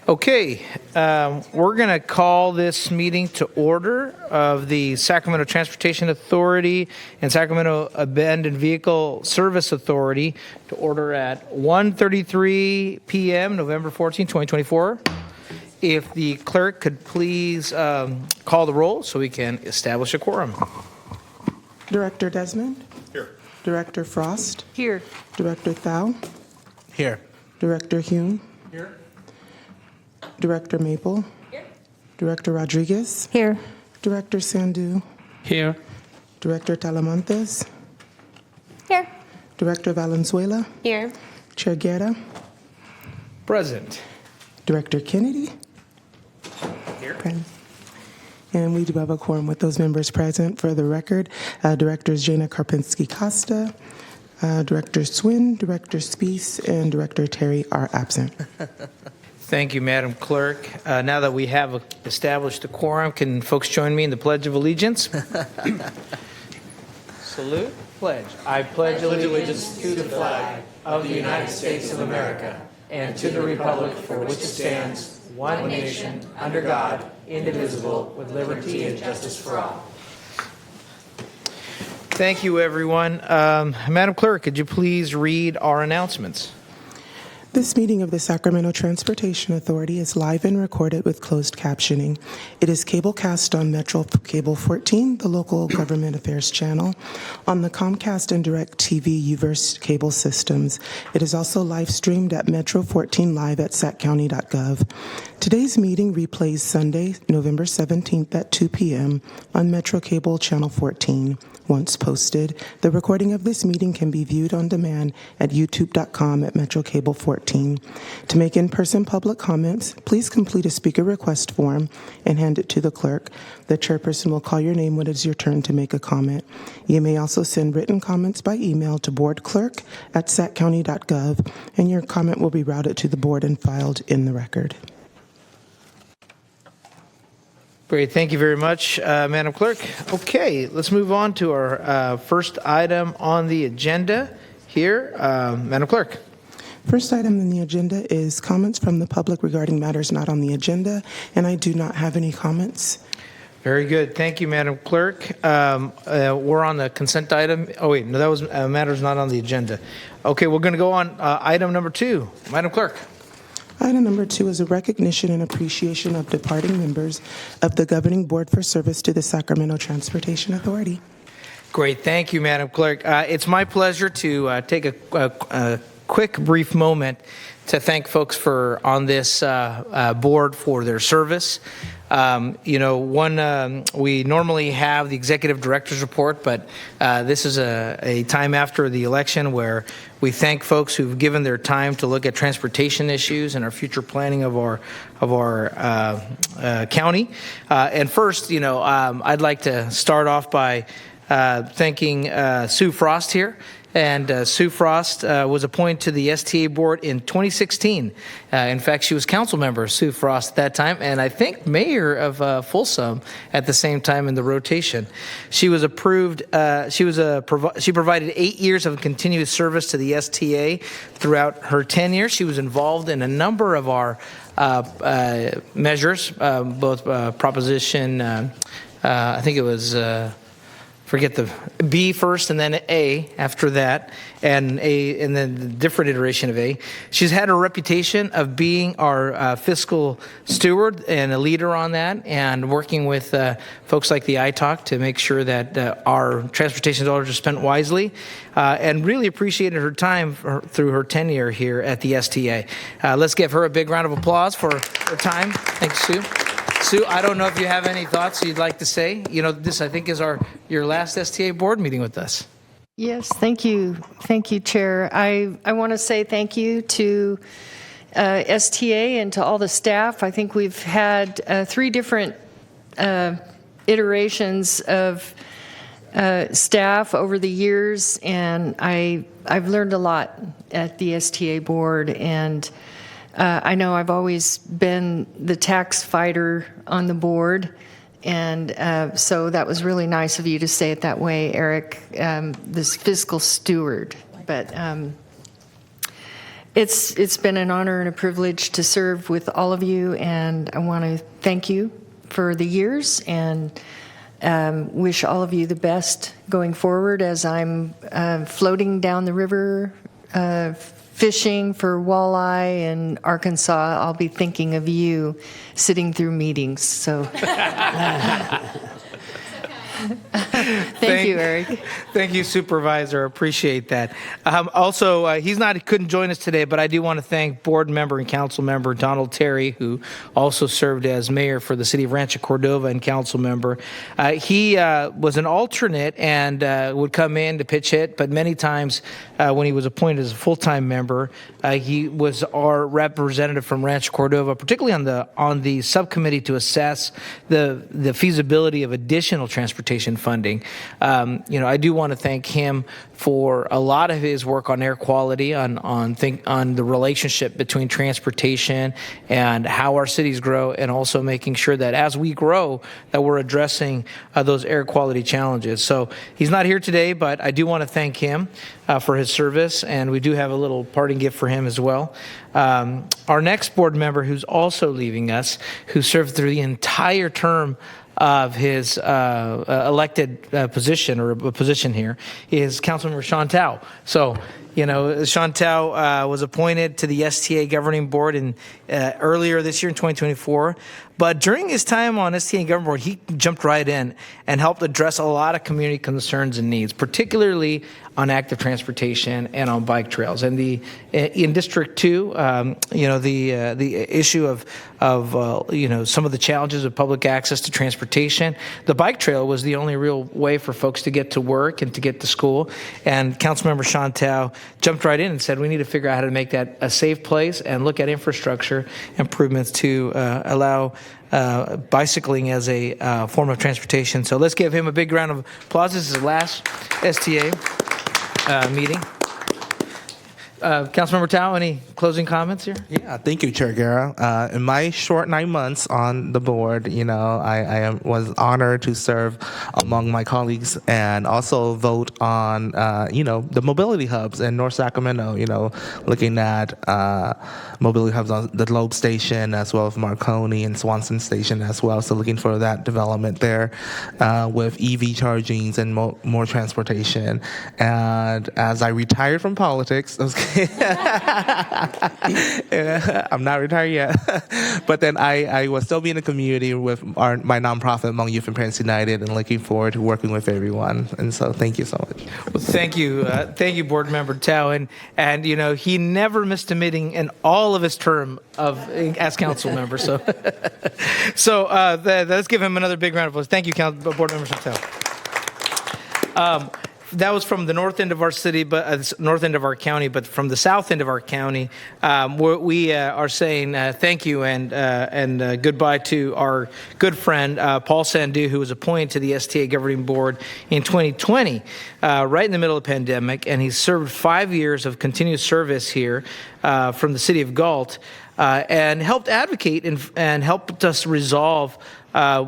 Okay, we're going to call this meeting to order of the Sacramento Transportation Authority and Sacramento Abandoned Vehicle Service Authority to order at 1:33 p.m. November 14, 2024. If the clerk could please call the roll so we can establish a quorum. Director Desmond? Here. Director Frost? Here. Director Thau? Here. Director Hume? Here. Director Maple? Here. Director Rodriguez? Here. Director Sandu? Here. Director Talamantes? Here. Director Valenzuela? Here. Chair Guerra? Present. Director Kennedy? Here. Present. And we do have a quorum with those members present. For the record, Directors Jana Karpinski-Costa, Director Swin, Director Spees, and Director Terry are absent. Thank you, Madam Clerk. Now that we have established a quorum, can folks join me in the Pledge of Allegiance? Salute. Pledge. I pledge allegiance to the flag of the United States of America and to the republic for which it stands, one nation, under God, indivisible, with liberty and justice for all. Thank you, everyone. Madam Clerk, could you please read our announcements? This meeting of the Sacramento Transportation Authority is live and recorded with closed captioning. It is cablecast on Metro Cable 14, the local government affairs channel, on the Comcast and DirecTV UVerse cable systems. It is also live streamed at Metro 14 Live at saccounty.gov. Today's meeting replays Sunday, November 17th at 2 p.m. on Metro Cable Channel 14. Once posted, the recording of this meeting can be viewed on demand at youtube.com at Metro Cable 14. To make in-person public comments, please complete a speaker request form and hand it to the clerk. The chairperson will call your name when it is your turn to make a comment. You may also send written comments by email to boardclerk@saccounty.gov, and your comment will be routed to the board and filed in the record. Great. Thank you very much, Madam Clerk. Okay, let's move on to our first item on the agenda here. Madam Clerk. First item on the agenda is comments from the public regarding matters not on the agenda, and I do not have any comments. Very good. Thank you, Madam Clerk. We're on the consent item. Oh, wait, no, that was matters not on the agenda. Okay, we're going to go on item number 2. Madam Clerk. Item number 2 is a recognition and appreciation of departing members of the Governing Board for service to the Sacramento Transportation Authority. Great. Thank you, Madam Clerk. It's my pleasure to take a quick, brief moment to thank folks for on this board for their service. We normally have the executive director's report, but this is a time after the election where we thank folks who've given their time to look at transportation issues and our future planning of our county. And first, I'd like to start off by thanking Sue Frost here. And Sue Frost was appointed to the STA board in 2016. In fact, she was council member, Sue Frost, at that time, and I think mayor of Folsom at the same time in the rotation. She was approved. She provided 8 years of continuous service to the STA throughout her tenure. She was involved in a number of our measures, both Proposition. I think it was. Forget the B first and then A after that, and then the different iteration of A. She's had a reputation of being our fiscal steward and a leader on that, and working with folks like the ITALK to make sure that our transportation dollars are spent wisely, and really appreciated her time through her tenure here at the STA. Let's give her a big round of applause for her time. Thanks, Sue. Sue, I don't know if you have any thoughts you'd like to say. This, I think, is your last STA board meeting with us. Yes, thank you. Thank you, Chair. I want to say thank you to STA and to all the staff. I think we've had 3 different iterations of staff over the years, and I've learned a lot at the STA board, and I know I've always been the tax fighter on the board, and so that was really nice of you to say it that way, Eric, this fiscal steward. But it's been an honor and a privilege to serve with all of you, and I want to thank you for the years and wish all of you the best going forward as I'm floating down the river fishing for walleye in Arkansas. I'll be thinking of you sitting through meetings. So thank you, Eric. Thank you, Supervisor. Appreciate that. Also, couldn't join us today, but I do want to thank board member and council member Donald Terry, who also served as mayor for the city of Rancho Cordova and council member. He was an alternate and would come in to pitch hit, but many times when he was appointed as a full-time member, he was our representative from Rancho Cordova, particularly on the subcommittee to assess the feasibility of additional transportation funding. I do want to thank him for a lot of his work on air quality, on the relationship between transportation and how our cities grow, and also making sure that as we grow, that we're addressing those air quality challenges. So he's not here today, but I do want to thank him for his service, and we do have a little parting gift for him as well. Our next board member, who's also leaving us, who served through the entire term of his elected position or position here, is Councilmember Chantal. So, Chantal was appointed to the STA governing board earlier this year in 2024. But during his time on STA governing board, he jumped right in and helped address a lot of community concerns and needs, particularly on active transportation and on bike trails. And in District 2, the issue of some of the challenges of public access to transportation, the bike trail was the only real way for folks to get to work and to get to school. And Councilmember Chantal jumped right in and said, we need to figure out how to make that a safe place and look at infrastructure improvements to allow bicycling as a form of transportation. So let's give him a big round of applause. This is his last STA meeting. Councilmember Tao, any closing comments here? Yeah, thank you, Chair Guerra. In my short 9 months on the board, I was honored to serve among my colleagues and also vote on, the mobility hubs in North Sacramento, looking at mobility hubs on the Loeb Station as well as Marconi and Swanson Station as well. So looking for that development there with EV chargings and more transportation. And as I retired from politics, I'm not retired yet. But then I will still be in the community with my nonprofit, Hmong Youth and Parents United, and looking forward to working with everyone. And so thank you so much. Well, thank you, Board Member Tao. And he never missed a meeting in all of his term as council member. So, let's give him another big round of applause. Thank you, Board Member Tao. That was from the north end of our city, but north end of our county. But from the south end of our county, we are saying thank you and goodbye to our good friend Paul Sandu, who was appointed to the STA governing board in 2020, right in the middle of the pandemic, and he served 5 years of continuous service here from the city of Galt, and helped advocate and helped us resolve.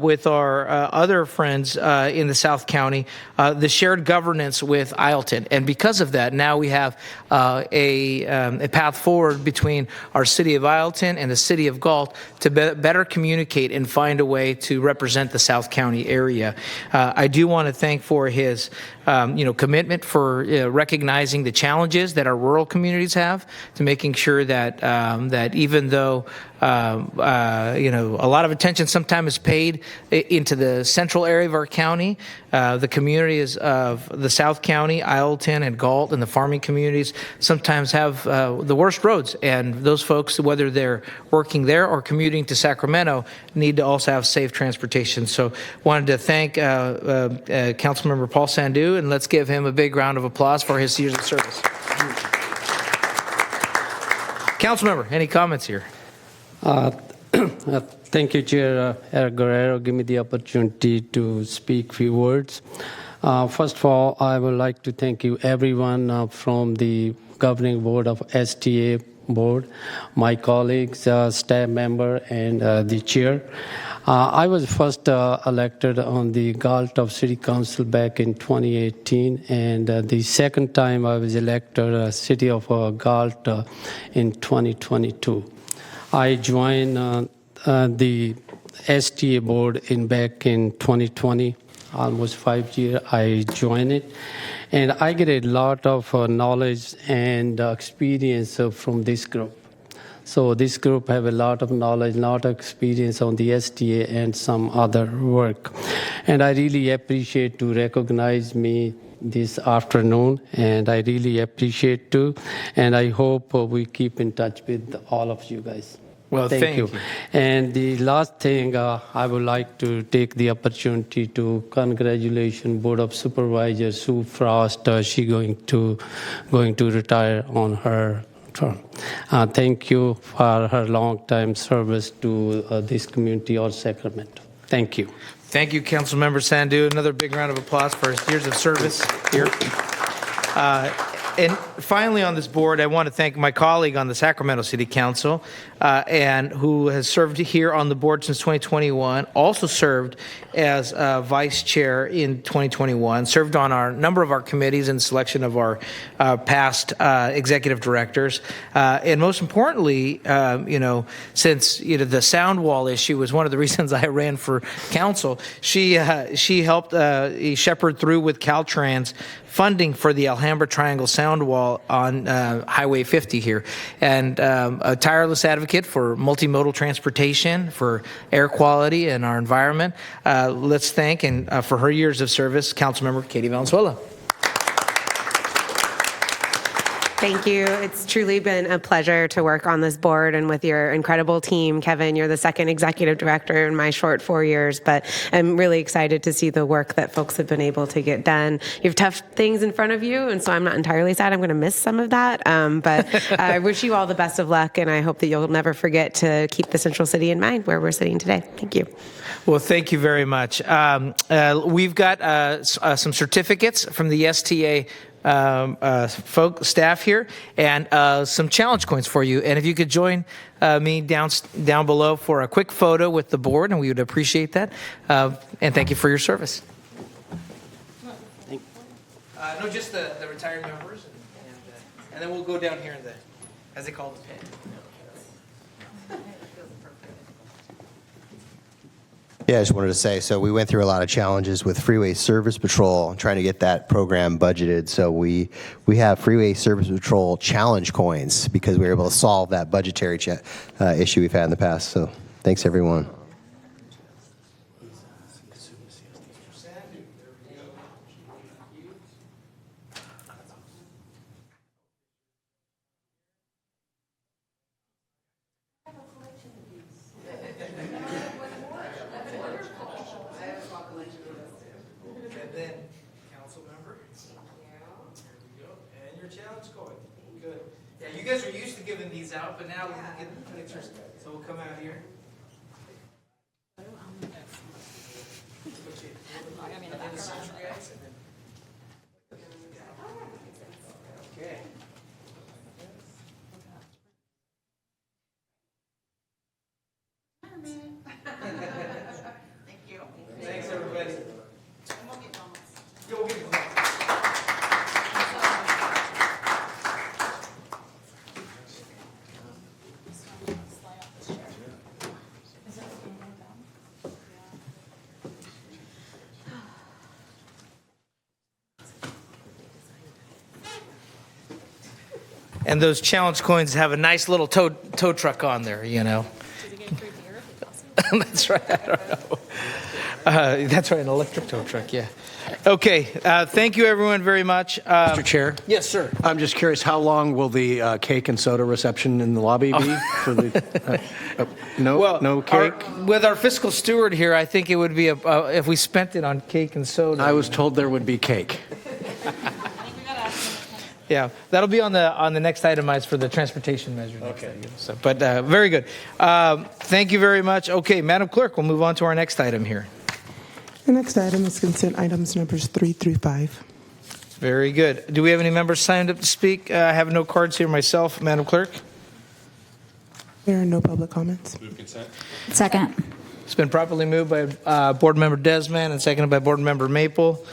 With our other friends in the South County, the shared governance with Isleton. And because of that, now we have a path forward between our city of Isleton and the city of Galt to better communicate and find a way to represent the South County area. I do want to thank for his commitment for recognizing the challenges that our rural communities have, to making sure that even though a lot of attention sometimes is paid into the central area of our county, the communities of the South County, Isleton and Galt, and the farming communities sometimes have the worst roads. And those folks, whether they're working there or commuting to Sacramento, need to also have safe transportation. So wanted to thank Councilmember Paul Sandu, and let's give him a big round of applause for his years of service. Councilmember, any comments here? Thank you, Chair Eric Guerrero. Give me the opportunity to speak a few words. First of all, I would like to thank you, everyone from the governing board of STA board, my colleagues, staff member, and the chair. I was first elected on the Galt of City Council back in 2018, and the second time I was elected City of Galt in 2022. I joined the STA board back in 2020, almost 5 years. I joined it, and I get a lot of knowledge and experience from this group. So this group have a lot of knowledge, lot of experience on the STA and some other work. And I really appreciate to recognize me this afternoon, and I really appreciate too. And I hope we keep in touch with all of you guys. Well, thank you. And the last thing, I would like to take the opportunity to congratulate Board of Supervisors Sue Frost. She going to retire on her term. Thank you for her long time service to this community of Sacramento. Thank you. Thank you, Councilmember Sandu. Another big round of applause for his years of service here. And finally on this board, I want to thank my colleague on the Sacramento City Council, and who has served here on the board since 2021, also served as vice chair in 2021, served on our number of our committees in selection of our past executive directors. And most importantly, since the sound wall issue was one of the reasons I ran for council, she helped shepherd through with Caltrans funding for the Alhambra Triangle Sound Wall on Highway 50 here, and a tireless advocate for multimodal transportation, for air quality and our environment. Let's thank, and for her years of service, Councilmember Katie Valenzuela. Thank you. It's truly been a pleasure to work on this board and with your incredible team. Kevin, you're the second executive director in my short 4 years, but I'm really excited to see the work that folks have been able to get done. You have tough things in front of you, and so I'm not entirely sad. I'm going to miss some of that, but I wish you all the best of luck, and I hope that you'll never forget to keep the Central City in mind where we're sitting today. Thank you. Well, thank you very much. We've got some certificates from the STA staff here, and some challenge coins for you. And if you could join me down below for a quick photo with the board, and we would appreciate that. And thank you for your service. No, just the retired members, and then we'll go down here in the, as they call it, the pit. Yeah, I just wanted to say, so we went through a lot of challenges with Freeway Service Patrol, trying to get that program budgeted. So we have Freeway Service Patrol challenge coins because we were able to solve that budgetary issue we've had in the past. So thanks, everyone. You guys are used to giving these out, but now we can get the pictures. So we'll come out here. Okay. Thank you. Thanks, everybody. We'll get donuts. And those challenge coins have a nice little tow truck on there, That's right. I don't know. That's right, an electric tow truck, yeah. Okay, thank you everyone very much. Mr. Chair? Yes, sir. I'm just curious, how long will the cake and soda reception in the lobby be? For the, no cake? With our fiscal steward here, I think it would be if we spent it on cake and soda. I was told there would be cake. Yeah, that'll be on the next itemized for the transportation measure. Okay. So, but very good. Thank you very much. Okay, Madam Clerk, we'll move on to our next item here. The next item is consent items numbers 3 through 5. Very good. Do we have any members signed up to speak? I have no cards here myself, Madam Clerk. There are no public comments. Second. It's been properly moved by Board Member Desmond and seconded by Board Member Maple.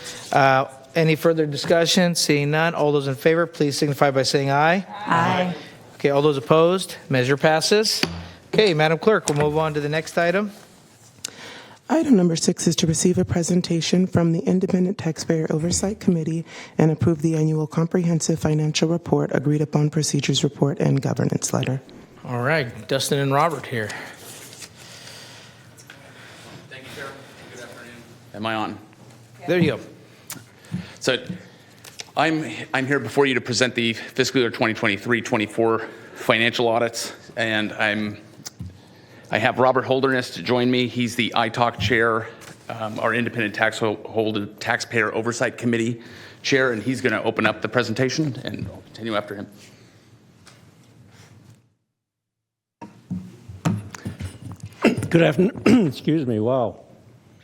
Any further discussion? Seeing none, all those in favor, please signify by saying aye. Aye. Okay, all those opposed, measure passes. Okay, Madam Clerk, we'll move on to the next item. Item number 6 is to receive a presentation from the Independent Taxpayer Oversight Committee and approve the annual comprehensive financial report, agreed upon procedures report, and governance letter. All right, Dustin and Robert here. Thank you, Chair. Good afternoon. Am I on? There you go. So I'm here before you to present the fiscal year 2023-24 financial audits, and I have Robert Holderness to join me. He's the ITALC chair, our Independent Taxpayer Oversight Committee chair, and he's going to open up the presentation, and I'll continue after him. Good afternoon. Excuse me. Wow.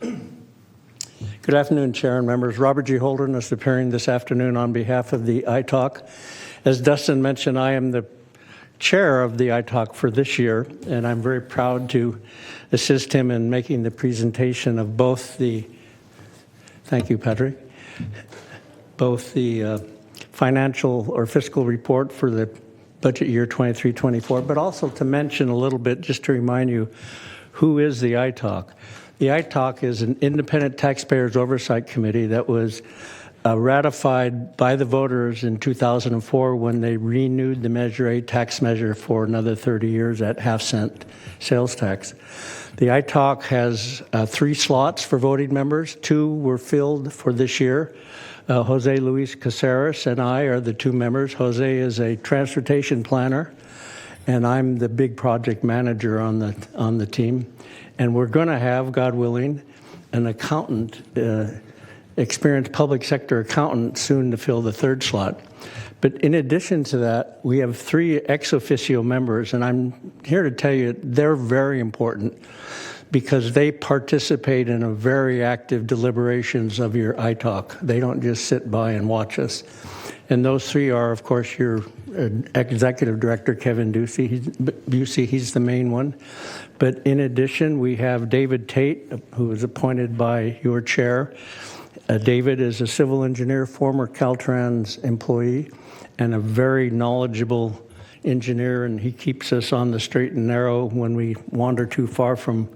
Good afternoon, Chair and members. Robert G. Holderness appearing this afternoon on behalf of the ITALC. As Dustin mentioned, I am the chair of the ITALC for this year, and I'm very proud to assist him in making the presentation of both the, thank you, Patrick, both the financial or fiscal report for the budget year 23-24, but also to mention a little bit, just to remind you, who is the ITALC? The ITALC is an Independent Taxpayers Oversight Committee that was ratified by the voters in 2004 when they renewed the Measure A tax measure for another 30 years at half-cent sales tax. The ITALC has 3 slots for voting members. 2 were filled for this year. Jose Luis Caceres and I are the 2 members. Jose is a transportation planner, and I'm the big project manager on the team. And we're going to have, God willing, an accountant, experienced public sector accountant soon to fill the 3rd slot. But in addition to that, we have 3 ex officio members, and I'm here to tell you they're very important because they participate in a very active deliberations of your ITALC. They don't just sit by and watch us. And those 3 are, of course, your executive director, Kevin Busey. He's the main one. But in addition, we have David Tate, who was appointed by your chair. David is a civil engineer, former Caltrans employee, and a very knowledgeable engineer, and he keeps us on the straight and narrow when we wander too far from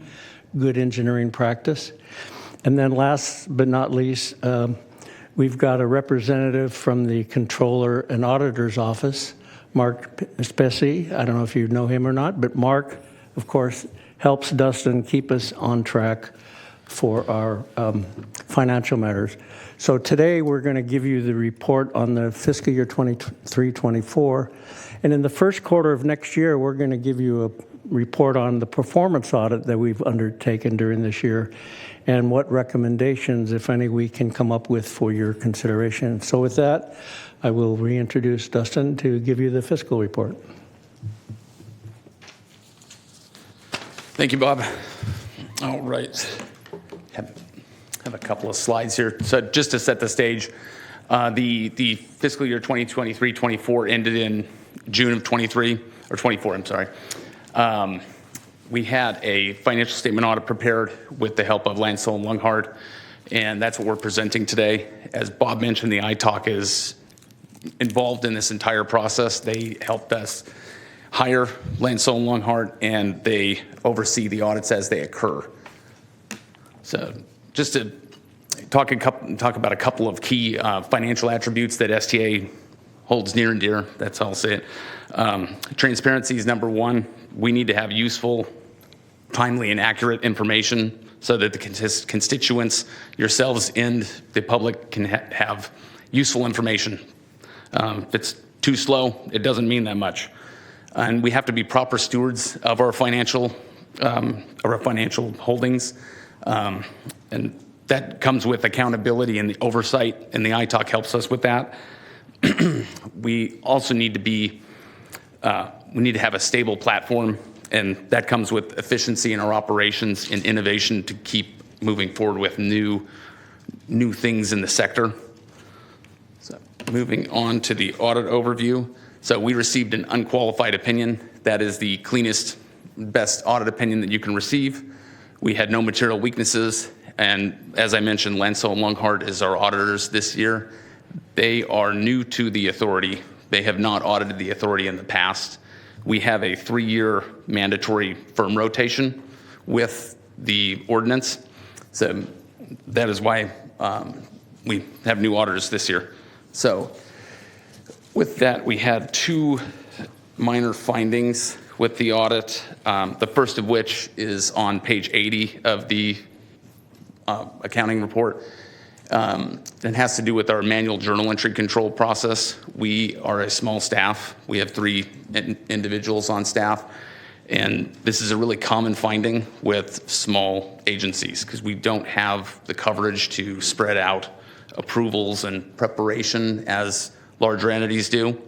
good engineering practice. And then last but not least, we've got a representative from the Controller and Auditor's Office, Mark Spessy. I don't know if you know him or not, but Mark, of course, helps Dustin keep us on track for our financial matters. So today we're going to give you the report on the fiscal year 23-24. And in the first quarter of next year, we're going to give you a report on the performance audit that we've undertaken during this year and what recommendations, if any, we can come up with for your consideration. So with that, I will reintroduce Dustin to give you the fiscal report. Thank you, Bob. All right. Have a couple of slides here. So just to set the stage, the fiscal year 2023-24 ended in June of 23, or 24, I'm sorry. We had a financial statement audit prepared with the help of Lansell and Lunghart, and that's what we're presenting today. As Bob mentioned, the ITALC is involved in this entire process. They helped us hire Lansell and Lunghart, and they oversee the audits as they occur. So just to talk about a couple of key financial attributes that STA holds near and dear, that's how I'll say it. Transparency is number 1. We need to have useful, timely, and accurate information so that the constituents, yourselves, and the public can have useful information. If it's too slow, it doesn't mean that much. And we have to be proper stewards of our financial holdings. And that comes with accountability and the oversight, and the ITALC helps us with that. We also need to have a stable platform, and that comes with efficiency in our operations and innovation to keep moving forward with new things in the sector. So moving on to the audit overview. So we received an unqualified opinion. That is the cleanest, best audit opinion that you can receive. We had no material weaknesses, and as I mentioned, Lansell and Lunghart is our auditors this year. They are new to the authority. They have not audited the authority in the past. We have a 3-year mandatory firm rotation with the ordinance, so that is why we have new auditors this year. So with that, we had 2 minor findings with the audit, the first of which is on page 80 of the accounting report. It has to do with our manual journal entry control process. We are a small staff. We have 3 individuals on staff, and this is a really common finding with small agencies because we don't have the coverage to spread out approvals and preparation as larger entities do.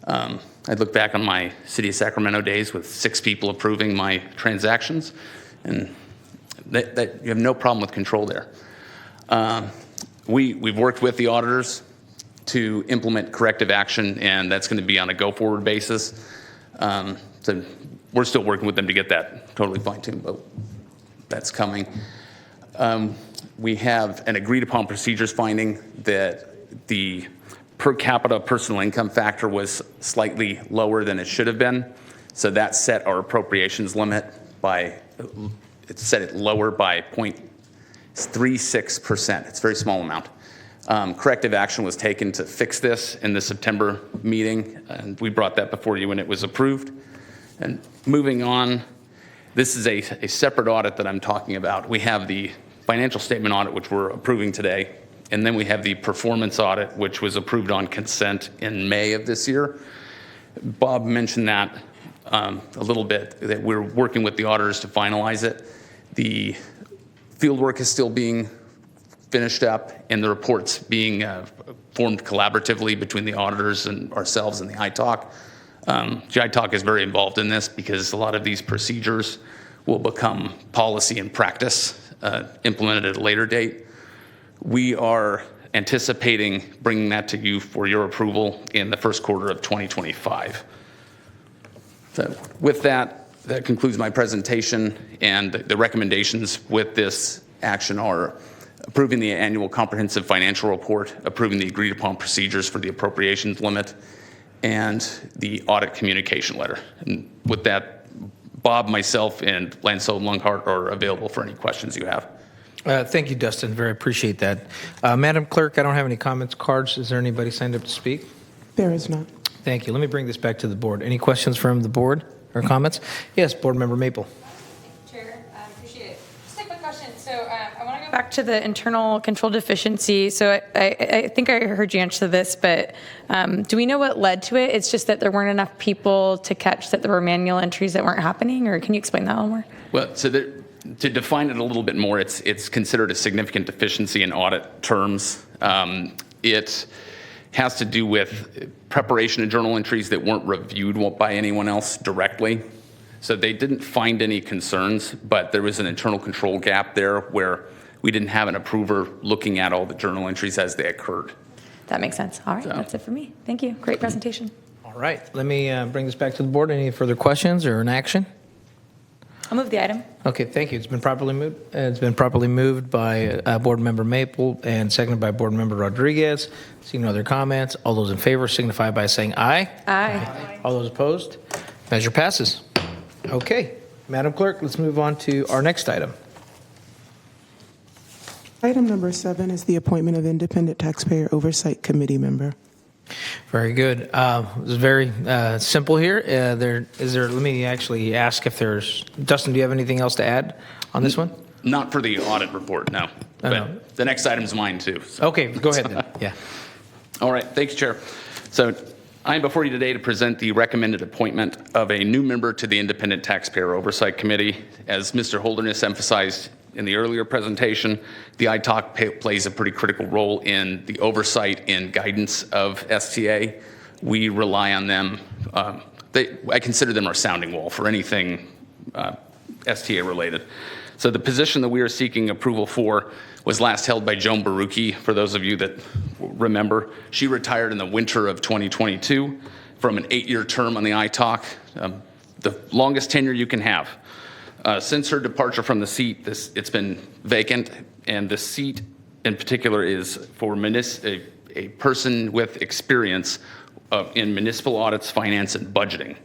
I look back on my City of Sacramento days with 6 people approving my transactions, and that you have no problem with control there. We've worked with the auditors to implement corrective action, and that's going to be on a go-forward basis. So we're still working with them to get that totally fine-tuned, but that's coming. We have an agreed-upon procedures finding that the per capita personal income factor was slightly lower than it should have been. So that set our appropriations limit by, it set it lower by 0.36%. It's a very small amount. Corrective action was taken to fix this in the September meeting, and we brought that before you when it was approved. And moving on, this is a separate audit that I'm talking about. We have the financial statement audit, which we're approving today. And then we have the performance audit, which was approved on consent in May of this year. Bob mentioned that a little bit, that we're working with the auditors to finalize it. The field work is still being finished up, and the reports being formed collaboratively between the auditors and ourselves and the ITALC. The ITALC is very involved in this because a lot of these procedures will become policy and practice implemented at a later date. We are anticipating bringing that to you for your approval in the first quarter of 2025. So with that, that concludes my presentation, and the recommendations with this action are approving the annual comprehensive financial report, approving the agreed upon procedures for the appropriations limit, and the audit communication letter. And with that, Bob, myself, and Lansell and Lunghart are available for any questions you have. Thank you, Dustin. Very appreciate that. Madam Clerk, I don't have any comments cards. Is there anybody signed up to speak? There is not. Thank you. Let me bring this back to the board. Any questions from the board or comments? Yes, Board Member Maple. Chair, appreciate it. Just a quick question. So I want to go back to the internal control deficiency. So I think I heard you answer this, but do we know what led to it? It's just that there weren't enough people to catch that there were manual entries that weren't happening, or can you explain that a little more? Well, so to define it a little bit more, it's considered a significant deficiency in audit terms. It has to do with preparation of journal entries that weren't reviewed by anyone else directly. So they didn't find any concerns, but there was an internal control gap there where we didn't have an approver looking at all the journal entries as they occurred. That makes sense. All right, that's it for me. Thank you. Great presentation. All right. Let me bring this back to the board. Any further questions or an action? I'll move the item. Okay, thank you. It's been properly moved. It's been properly moved by Board Member Maple and seconded by Board Member Rodriguez. Seeing no other comments, all those in favor signify by saying aye. Aye. All those opposed? Measure passes. Okay, Madam Clerk, let's move on to our next item. Item number 7 is the appointment of Independent Taxpayer Oversight Committee member. Very good. It's very simple here. Let me actually ask if there's, Dustin, do you have anything else to add on this one? Not for the audit report, no. But no. The next item's mine too. So. Okay, go ahead then. Yeah. All right, thanks, Chair. So I am before you today to present the recommended appointment of a new member to the Independent Taxpayer Oversight Committee. As Mr. Holderness emphasized in the earlier presentation, the ITALC plays a pretty critical role in the oversight and guidance of STA. We rely on them. I consider them our sounding wall for anything STA related. So the position that we are seeking approval for was last held by Joan Barucki, for those of you that remember. She retired in the winter of 2022 from an 8-year term on the ITALC, the longest tenure you can have. Since her departure from the seat, it's been vacant, and the seat in particular is for a person with experience in municipal audits, finance, and budgeting.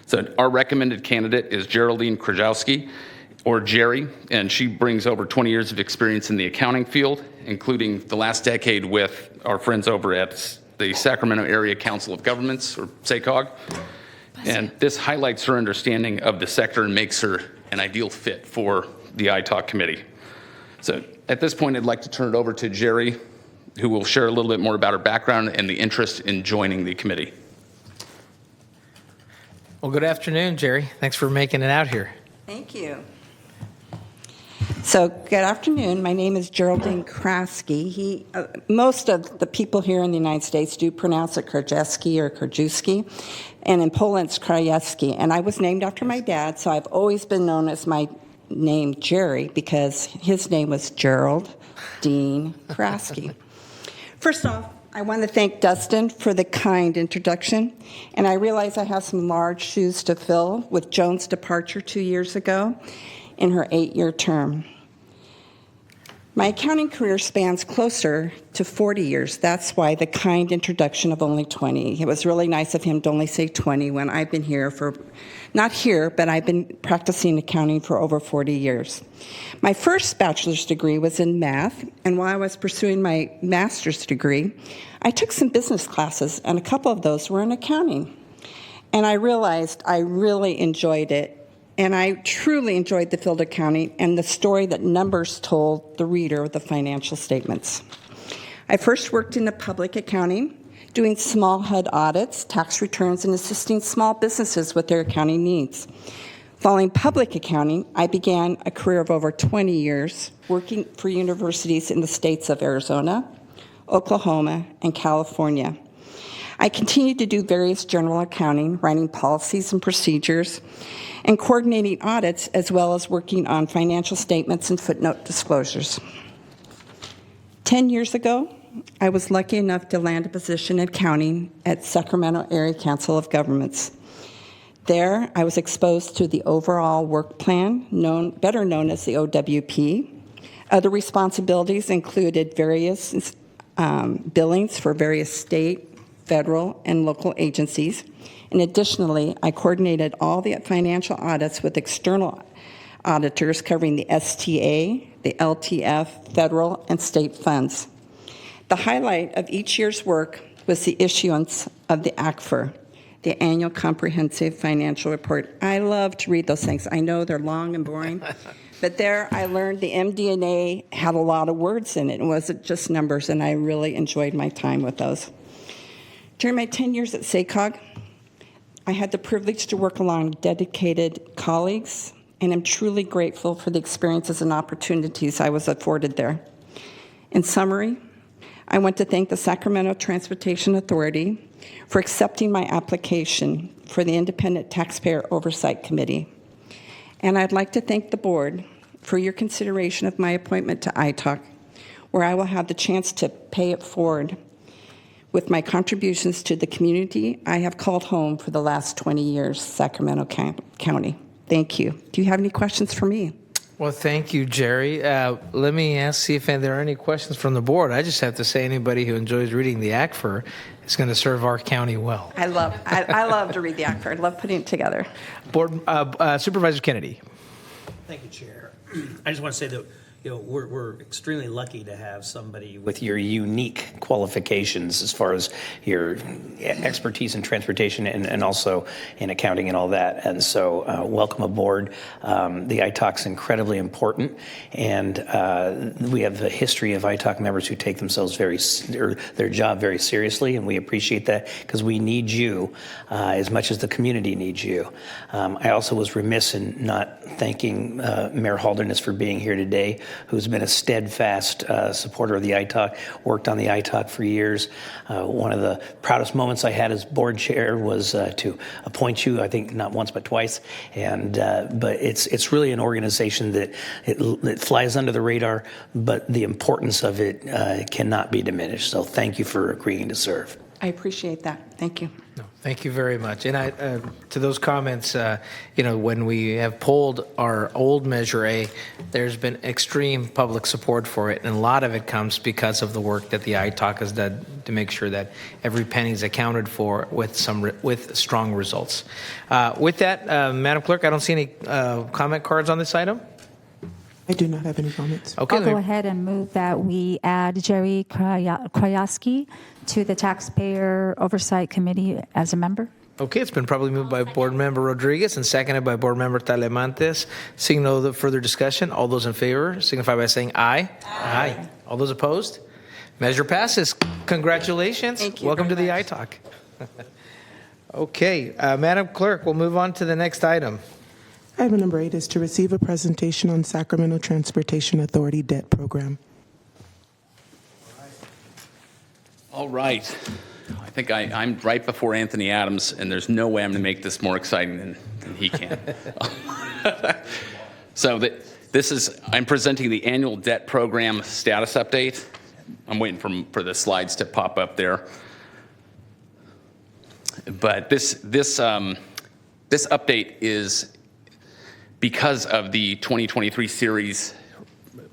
So our recommended candidate is Geraldine Krajewski, or Jerry, and she brings over 20 years of experience in the accounting field, including the last decade with our friends over at the Sacramento Area Council of Governments, or SACOG. And this highlights her understanding of the sector and makes her an ideal fit for the ITALK committee. So at this point, I'd like to turn it over to Jerry, who will share a little bit more about her background and the interest in joining the committee. Well, good afternoon, Jerry. Thanks for making it out here. Thank you. So, good afternoon. My name is Geraldine Krasky. Most of the people here in the United States do pronounce it Krajewski or Krajewski, and in Poland it's Krajewski. And I was named after my dad, so I've always been known as my name Jerry because his name was Gerald Dean Krasky. First off, I want to thank Dustin for the kind introduction, and I realize I have some large shoes to fill with Joan's departure 2 years ago in her 8-year term. My accounting career spans closer to 40 years. That's why the kind introduction of only 20. It was really nice of him to only say 20 when I've been here for, not here, but I've been practicing accounting for over 40 years. My first bachelor's degree was in math, and while I was pursuing my master's degree, I took some business classes, and a couple of those were in accounting. And I realized I really enjoyed it. And I truly enjoyed the field of accounting and the story that numbers told the reader of the financial statements. I first worked in the public accounting, doing small HUD audits, tax returns, and assisting small businesses with their accounting needs. Following public accounting, I began a career of over 20 years working for universities in the states of Arizona, Oklahoma, and California. I continued to do various general accounting, writing policies and procedures, and coordinating audits, as well as working on financial statements and footnote disclosures. 10 years ago, I was lucky enough to land a position in accounting at Sacramento Area Council of Governments. There, I was exposed to the overall work plan, better known as the OWP. Other responsibilities included various billings for various state, federal, and local agencies. And additionally, I coordinated all the financial audits with external auditors covering the STA, the LTF, federal, and state funds. The highlight of each year's work was the issuance of the ACFR, the Annual Comprehensive Financial Report. I love to read those things. I know they're long and boring, but there I learned the MD&A had a lot of words in it. It wasn't just numbers, and I really enjoyed my time with those. During my 10 years at SACOG, I had the privilege to work along dedicated colleagues, and I'm truly grateful for the experiences and opportunities I was afforded there. In summary, I want to thank the Sacramento Transportation Authority for accepting my application for the Independent Taxpayer Oversight Committee. And I'd like to thank the board for your consideration of my appointment to ITALK, where I will have the chance to pay it forward with my contributions to the community I have called home for the last 20 years, Sacramento County. Thank you. Do you have any questions for me? Well, thank you, Jerry. Let me see if there are any questions from the board. I just have to say anybody who enjoys reading the ACFR is going to serve our county well. I love to read the ACFR. I love putting it together. Board Supervisor Kennedy. Thank you, Chair. I just want to say that we're extremely lucky to have somebody with your unique qualifications as far as your expertise in transportation and also in accounting and all that. And so welcome aboard. The ITALK's incredibly important, and we have a history of ITALK members who take themselves their job very seriously, and we appreciate that because we need you as much as the community needs you. I also was remiss in not thanking Mayor Holderness for being here today, who's been a steadfast supporter of the ITALK, worked on the ITALK for years. One of the proudest moments I had as board chair was to appoint you, I think not once but twice. And but it's really an organization that it flies under the radar, but the importance of it cannot be diminished. So thank you for agreeing to serve. I appreciate that. Thank you. No, Thank you very much. And to those comments, when we have polled our old Measure A, there's been extreme public support for it, and a lot of it comes because of the work that the ITAC has done to make sure that every penny is accounted for with strong results. With that, Madam Clerk, I don't see any comment cards on this item. I do not have any comments. Okay, I'll go ahead and move that we add Jerry Krayaski to the Taxpayer Oversight Committee as a member. Okay, it's been probably moved by Board Member Rodriguez and seconded by Board Member Talamantes. Seeing no further discussion, all those in favor signify by saying aye. Aye. All those opposed? Measure passes. Congratulations. Thank you Welcome to very the ITAC. Okay, Madam Clerk, we'll move on to the next item. Item number 8 is to receive a presentation on Sacramento Transportation Authority debt program. All right. I think I'm right before Anthony Adams, and there's no way I'm going to make this more exciting than he can. So I'm presenting the annual debt program status update. I'm waiting for the slides to pop up there. But this update is because of the 2023 series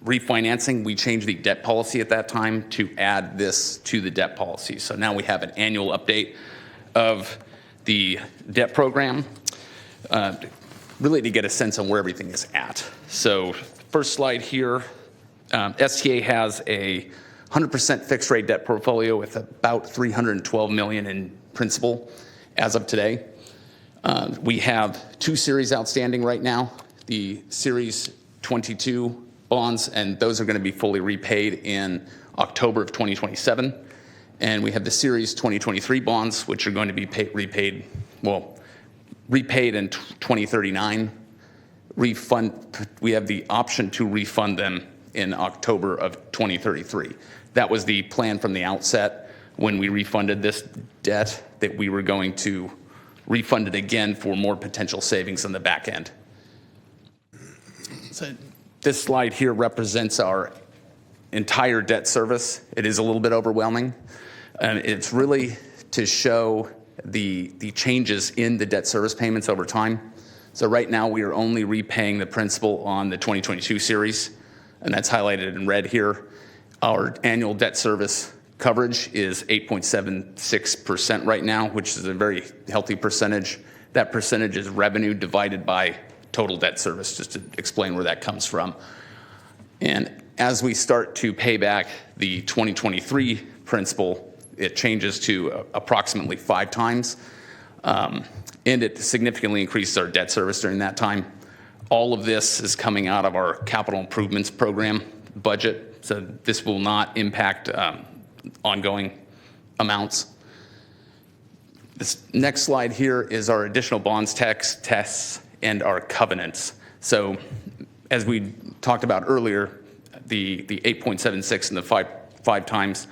refinancing. We changed the debt policy at that time to add this to the debt policy. So now we have an annual update of the debt program, really to get a sense on where everything is at. So first slide here, STA has a 100% fixed rate debt portfolio with about $312 million in principal as of today. We have 2 series outstanding right now, the Series 22 bonds, and those are going to be fully repaid in October of 2027. And we have the Series 2023 bonds, which are going to be repaid in 2039. We have the option to refund them in October of 2033. That was the plan from the outset when we refunded this debt, that we were going to refund it again for more potential savings on the back end. So this slide here represents our entire debt service. It is a little bit overwhelming. It's really to show the changes in the debt service payments over time. So right now we are only repaying the principal on the 2022 series, and that's highlighted in red here. Our annual debt service coverage is 8.76% right now, which is a very healthy percentage. That percentage is revenue divided by total debt service, just to explain where that comes from. And as we start to pay back the 2023 principal, it changes to approximately 5 times. And it significantly increases our debt service during that time. All of this is coming out of our capital improvements program budget, so this will not impact ongoing amounts. This next slide here is our additional bonds tests and our covenants. So as we talked about earlier, the 8.76 and the 5 times,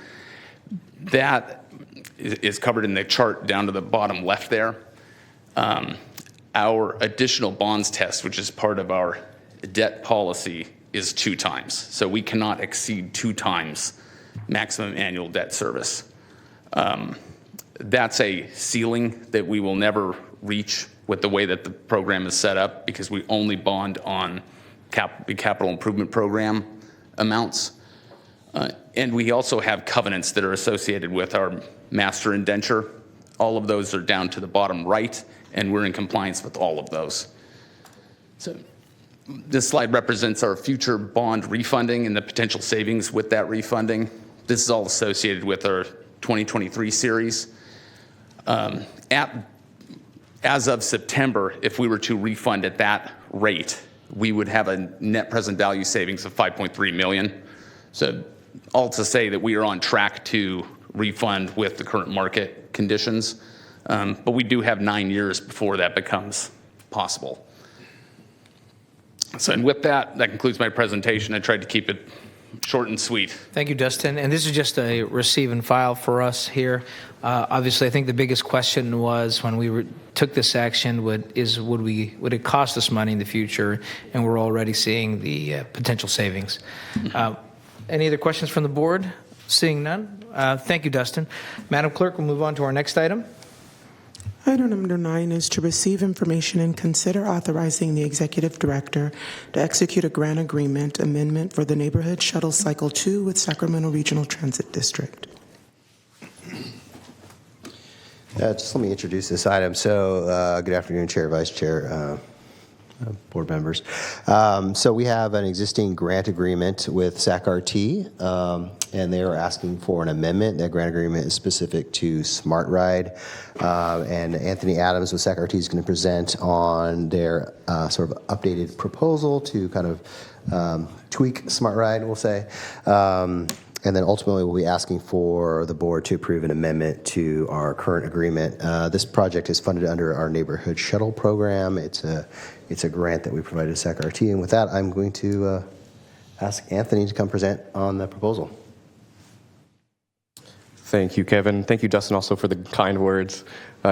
that is covered in the chart down to the bottom left there. Our additional bonds test, which is part of our debt policy, is 2 times. So we cannot exceed 2 times maximum annual debt service. That's a ceiling that we will never reach with the way that the program is set up, because we only bond on capital improvement program amounts. And we also have covenants that are associated with our master indenture. All of those are down to the bottom right, and we're in compliance with all of those. So this slide represents our future bond refunding and the potential savings with that refunding. This is all associated with our 2023 series. As of September, if we were to refund at that rate, we would have a net present value savings of $5.3 million. So all to say that we are on track to refund with the current market conditions, but we do have 9 years before that becomes possible. So, and with that concludes my presentation. I tried to keep it short and sweet. Thank you, Dustin. And this is just a receive and file for us here. Obviously, I think the biggest question was when we took this action, would it cost us money in the future? And we're already seeing the potential savings. Any other questions from the board? Seeing none. Thank you, Dustin. Madam Clerk, we'll move on to our next item. Item number 9 is to receive information and consider authorizing the executive director to execute a grant agreement amendment for the Neighborhood Shuttle Cycle 2 with Sacramento Regional Transit District. Just let me introduce this item. So, good afternoon, Chair, Vice Chair, board members. So we have an existing grant agreement with SAC-RT, and they are asking for an amendment. That grant agreement is specific to Smart Ride, and Anthony Adams with SAC-RT is going to present on their sort of updated proposal to kind of tweak Smart Ride, we'll say. And then ultimately, we'll be asking for the board to approve an amendment to our current agreement. This project is funded under our Neighborhood Shuttle program. It's a grant that we provided to SAC-RT. And with that, I'm going to ask Anthony to come present on the proposal. Thank you, Kevin. Thank you, Dustin, also for the kind words.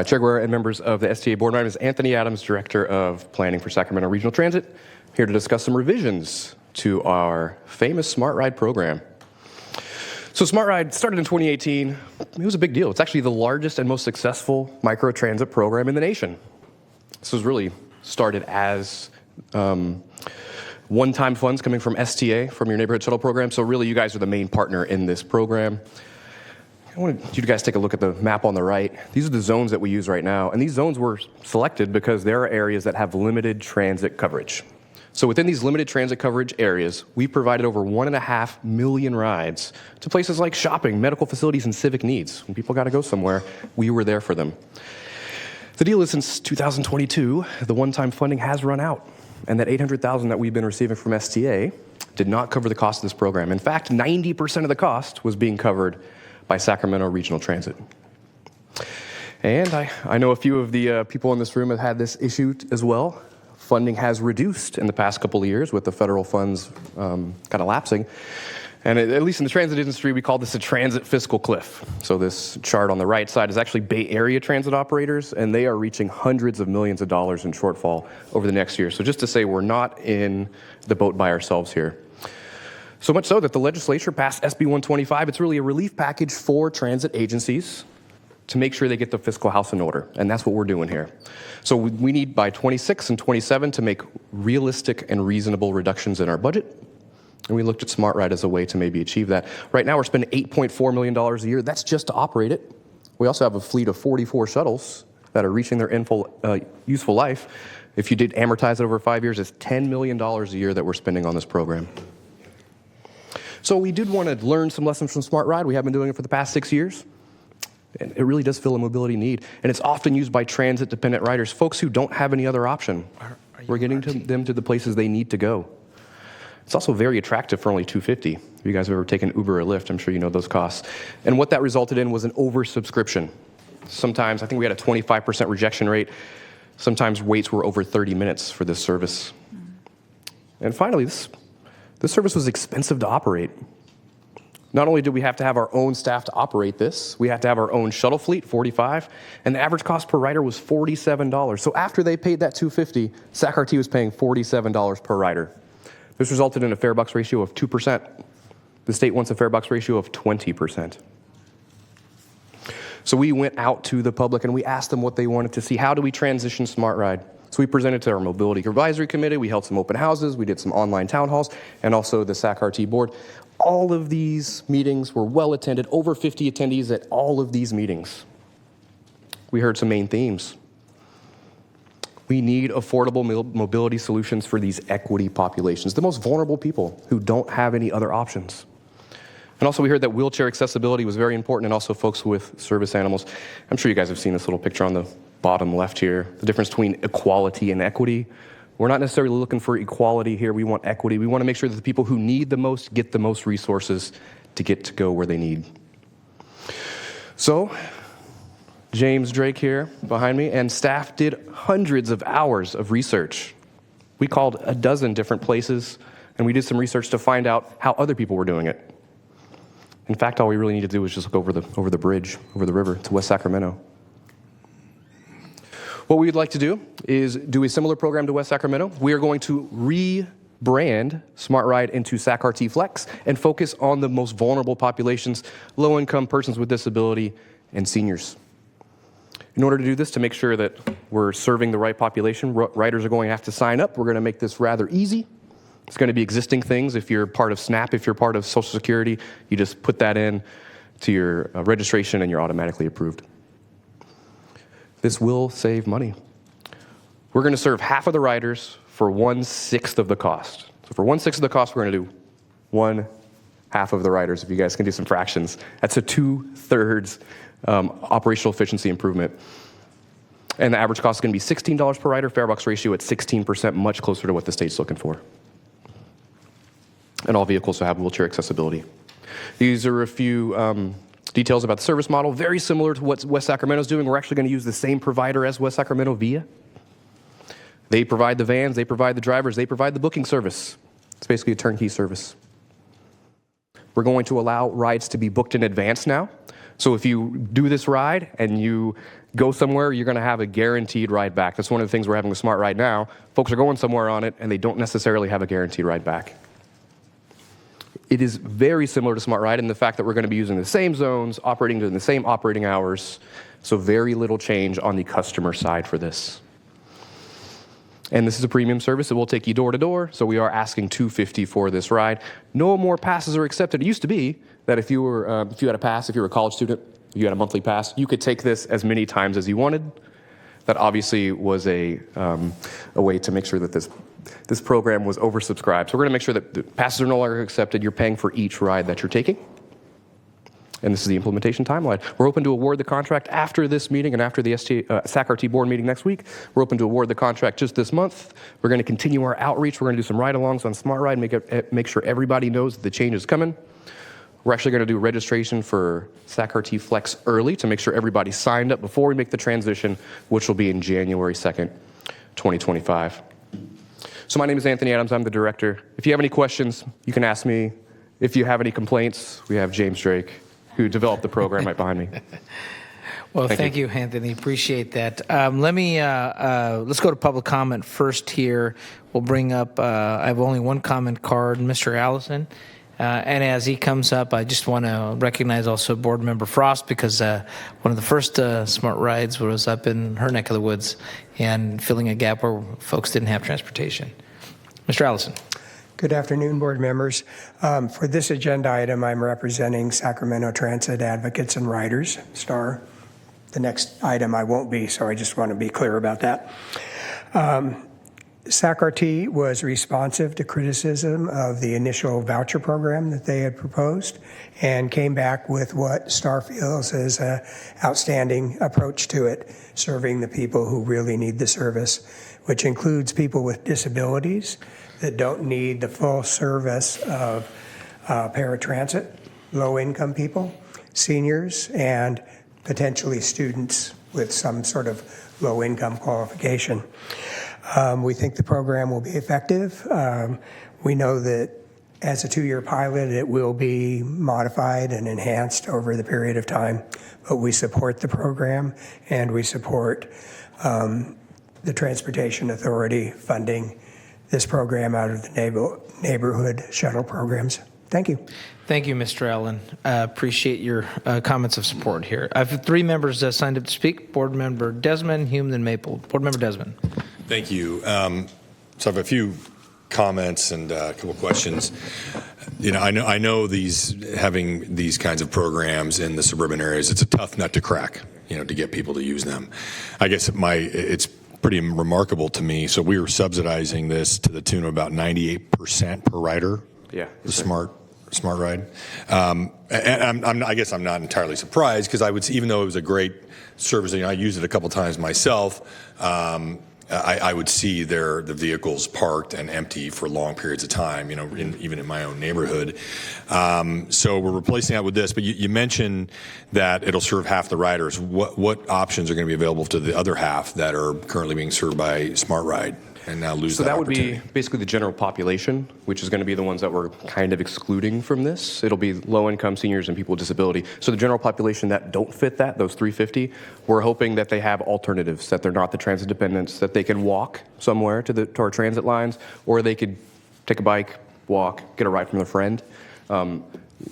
Chair Guerra and members of the STA board. My name is Anthony Adams, Director of Planning for Sacramento Regional Transit, here to discuss some revisions to our famous Smart Ride program. So Smart Ride started in 2018. It was a big deal. It's actually the largest and most successful microtransit program in the nation. This was really started as one-time funds coming from STA, from your neighborhood shuttle program. So really, you guys are the main partner in this program. I wanted you guys to take a look at the map on the right. These are the zones that we use right now. And these zones were selected because there are areas that have limited transit coverage. So within these limited transit coverage areas, we provided over 1.5 million rides to places like shopping, medical facilities, and civic needs. When people got to go somewhere, we were there for them. The deal is since 2022, the one-time funding has run out, and that $800,000 that we've been receiving from STA did not cover the cost of this program. In fact, 90% of the cost was being covered by Sacramento Regional Transit. And I know a few of the people in this room have had this issue as well. Funding has reduced in the past couple of years with the federal funds kind of lapsing. And at least in the transit industry, we call this a transit fiscal cliff. So this chart on the right side is actually Bay Area transit operators, and they are reaching hundreds of millions of dollars in shortfall over the next year. So just to say, we're not in the boat by ourselves here. So much so that the legislature passed SB 125. It's really a relief package for transit agencies to make sure they get the fiscal house in order. And that's what we're doing here. So we need by 26 and 27 to make realistic and reasonable reductions in our budget. And we looked at Smart Ride as a way to maybe achieve that. Right now, we're spending $8.4 million a year. That's just to operate it. We also have a fleet of 44 shuttles that are reaching their useful life. If you did amortize it over 5 years, it's $10 million a year that we're spending on this program. So we did want to learn some lessons from Smart Ride. We have been doing it for the past 6 years. And it really does fill a mobility need. And it's often used by transit-dependent riders, folks who don't have any other option. We're getting them to the places they need to go. It's also very attractive for only $250. If you guys have ever taken Uber or Lyft, I'm sure you know those costs. And what that resulted in was an oversubscription. Sometimes, I think we had a 25% rejection rate. Sometimes waits were over 30 minutes for this service. And finally, this service was expensive to operate. Not only do we have to have our own staff to operate this, we have to have our own shuttle fleet, 45, and the average cost per rider was $47. So after they paid that $250, SAC-RT was paying $47 per rider. This resulted in a fare box ratio of 2%. The state wants a fare box ratio of 20%. So we went out to the public and we asked them what they wanted to see. How do we transition Smart Ride? So we presented to our Mobility Advisory Committee, we held some open houses, we did some online town halls, and also the SAC-RT board. All of these meetings were well attended, over 50 attendees at all of these meetings. We heard some main themes. We need affordable mobility solutions for these equity populations, the most vulnerable people who don't have any other options. And also we heard that wheelchair accessibility was very important, and also folks with service animals. I'm sure you guys have seen this little picture on the bottom left here, the difference between equality and equity. We're not necessarily looking for equality here. We want equity. We want to make sure that the people who need the most get the most resources to get to go where they need. So, James Drake here behind me and staff did hundreds of hours of research. We called a dozen different places and we did some research to find out how other people were doing it. In fact, all we really need to do is just look over the bridge, over the river to West Sacramento. What we'd like to do is do a similar program to West Sacramento. We are going to rebrand Smart Ride into SAC-RT Flex and focus on the most vulnerable populations, low-income persons with disability, and seniors. In order to do this, to make sure that we're serving the right population, riders are going to have to sign up. We're going to make this rather easy. It's going to be existing things. If you're part of SNAP, if you're part of Social Security, you just put that in to your registration and you're automatically approved. This will save money. We're going to serve half of the riders for 1/6 of the cost. So for 1/6 of the cost, we're going to do 1/2 of the riders. If you guys can do some fractions, that's a 2/3 operational efficiency improvement. And the average cost is going to be $16 per rider, fare box ratio at 16%, much closer to what the state's looking for. And all vehicles will have wheelchair accessibility. These are a few details about the service model, very similar to what West Sacramento's doing. We're actually going to use the same provider as West Sacramento, VIA. They provide the vans, they provide the drivers, they provide the booking service. It's basically a turnkey service. We're going to allow rides to be booked in advance now. So if you do this ride and you go somewhere, you're going to have a guaranteed ride back. That's one of the things we're having with Smart Ride now. Folks are going somewhere on it, and they don't necessarily have a guaranteed ride back. It is very similar to Smart Ride in the fact that we're going to be using the same zones, operating during the same operating hours, so very little change on the customer side for this. And this is a premium service. It will take you door to door, so we are asking $250 for this ride. No more passes are accepted. It used to be that if you had a pass, if you were a college student, if you had a monthly pass, you could take this as many times as you wanted. That obviously was a way to make sure that this program was oversubscribed. So we're going to make sure that the passes are no longer accepted. You're paying for each ride that you're taking. And this is the implementation timeline. We're hoping to award the contract after this meeting and after the SAC-RT board meeting next week. We're hoping to award the contract just this month. We're going to continue our outreach. We're going to do some ride-alongs on Smart Ride, make sure everybody knows that the change is coming. We're actually going to do registration for SAC-RT Flex early to make sure everybody's signed up before we make the transition, which will be in January 2nd, 2025. So my name is Anthony Adams. I'm the director. If you have any questions, you can ask me. If you have any complaints, we have James Drake, who developed the program right behind me. Well, thank you, Anthony. Appreciate that. Let's go to public comment first here. We'll bring up, I have only one comment card, Mr. Allison. And as he comes up, I just want to recognize also Board Member Frost because one of the first Smart Rides was up in her neck of the woods and filling a gap where folks didn't have transportation. Mr. Allison. Good afternoon, board members. For this agenda item, I'm representing Sacramento Transit Advocates and Riders, STAR. The next item I won't be, so I just want to be clear about that. SAC-RT was responsive to criticism of the initial voucher program that they had proposed and came back with what STAR feels is an outstanding approach to it, serving the people who really need the service, which includes people with disabilities that don't need the full service of paratransit, low-income people, seniors, and potentially students with some sort of low-income qualification. We think the program will be effective. We know that as a 2-year pilot, it will be modified and enhanced over the period of time, but we support the program and we support the Transportation Authority funding this program out of the neighborhood shuttle programs. Thank you. Thank you, Mr. Allen. Appreciate your comments of support here. I have 3 members signed up to speak. Board Member Desmond, Hume, and Maple. Board Member Desmond. Thank you. So I have a few comments and a couple questions. You know, I know having these kinds of programs in the suburban areas, it's a tough nut to crack, you know, to get people to use them. I guess it's pretty remarkable to me. So we were subsidizing this to the tune of about 98% per rider. Yeah. The Smart Ride. And I guess I'm not entirely surprised because I would, even though it was a great service, you know, I used it a couple times myself. I would see the vehicles parked and empty for long periods of time, you know, even in my own neighborhood. So we're replacing that with this, but you mentioned that it'll serve half the riders. What options are going to be available to the other half that are currently being served by Smart Ride and now lose that opportunity? Would be basically the general population, which is going to be the ones that we're kind of excluding from this. It'll be low-income seniors and people with disability. So the general population that don't fit that, those 350, we're hoping that they have alternatives, that they're not the transit dependents, that they can walk somewhere to our transit lines, or they could take a bike, walk, get a ride from their friend.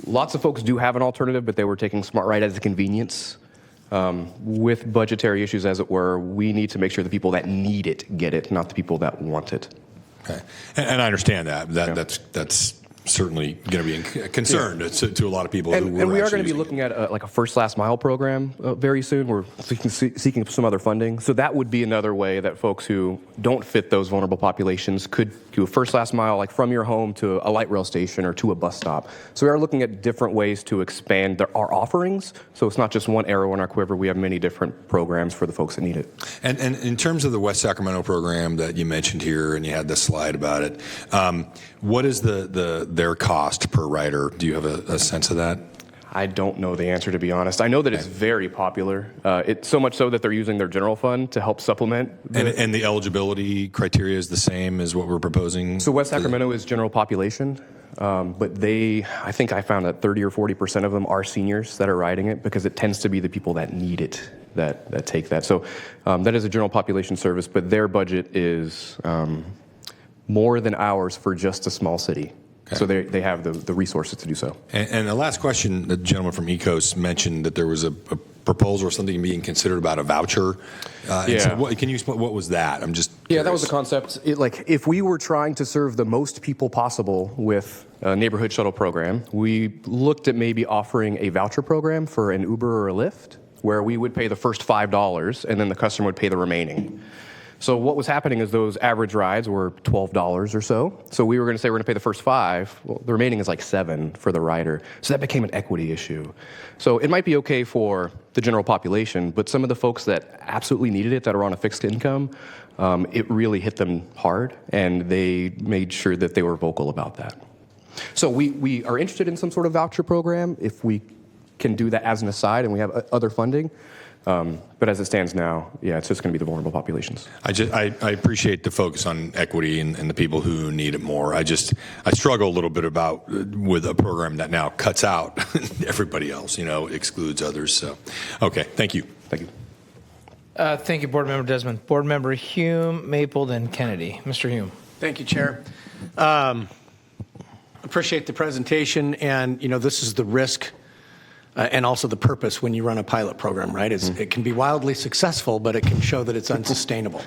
Lots of folks do have an alternative, but they were taking Smart Ride as a convenience With budgetary issues, as it were, we need to make sure the people that need it get it, not the people that want it. Okay. And I understand that. That's certainly going to be a concern to a lot of people. And we are going to be looking at like a first last mile program very soon. We're seeking some other funding. So that would be another way that folks who don't fit those vulnerable populations could do a first last mile, like from your home to a light rail station or to a bus stop. So we are looking at different ways to expand our offerings. So it's not just one arrow in our quiver. We have many different programs for the folks that need it. And in terms of the West Sacramento program that you mentioned here, and you had the slide about it, what is their cost per rider? Do you have a sense of that? I don't know the answer, to be honest. I know that it's very popular. It's so much so that they're using their general fund to help supplement. And the eligibility criteria is the same as what we're proposing? So West Sacramento is general population, but I think I found that 30 or 40% of them are seniors that are riding it, because it tends to be the people that need it that take that. So that is a general population service, but their budget is more than ours for just a small city. Okay. So they have the resources to do so. And the last question, the gentleman from ECOS mentioned that there was a proposal or something being considered about a voucher. So can you explain what was that? I'm just curious. Yeah, that was the concept. If we were trying to serve the most people possible with a neighborhood shuttle program, we looked at maybe offering a voucher program for an Uber or a Lyft, where we would pay the first $5 and then the customer would pay the remaining. So what was happening is those average rides were $12 or so. So we were going to say we're going to pay the first $5. Well, the remaining is like $7 for the rider. So that became an equity issue. So it might be okay for the general population, but some of the folks that absolutely needed it, that are on a fixed income, it really hit them hard, and they made sure that they were vocal about that. So we are interested in some sort of voucher program if we can do that as an aside and we have other funding. But as it stands now, it's just going to be the vulnerable populations. I appreciate the focus on equity and the people who need it more. I struggle a little bit with a program that now cuts out everybody else, excludes others. So, okay, thank you. Thank you. Thank you, Board Member Desmond. Board Member Hume, Maple, then Kennedy. Mr. Hume. Thank you, Chair. Appreciate the presentation, and this is the risk. And also the purpose when you run a pilot program, right? It can be wildly successful, but it can show that it's unsustainable.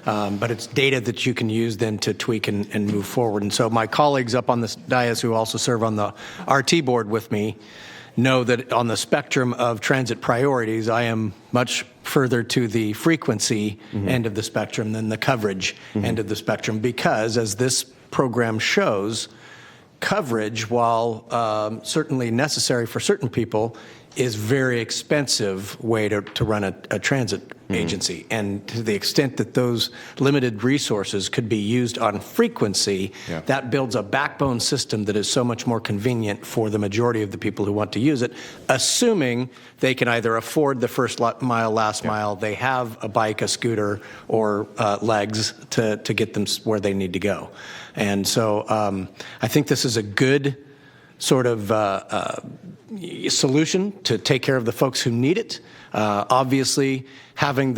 But it's data that you can use then to tweak and move forward. And so my colleagues up on this dais who also serve on the RT board with me know that on the spectrum of transit priorities, I am much further to the frequency end of the spectrum than the coverage end of the spectrum, because as this program shows, coverage, while certainly necessary for certain people, is very expensive way to run a transit agency. And to the extent that those limited resources could be used on frequency, that builds a backbone system that is so much more convenient for the majority of the people who want to use it, assuming they can either afford the first mile, last mile, they have a bike, a scooter, or legs to get them where they need to go. And so I think this is a good sort of solution to take care of the folks who need it. Obviously, having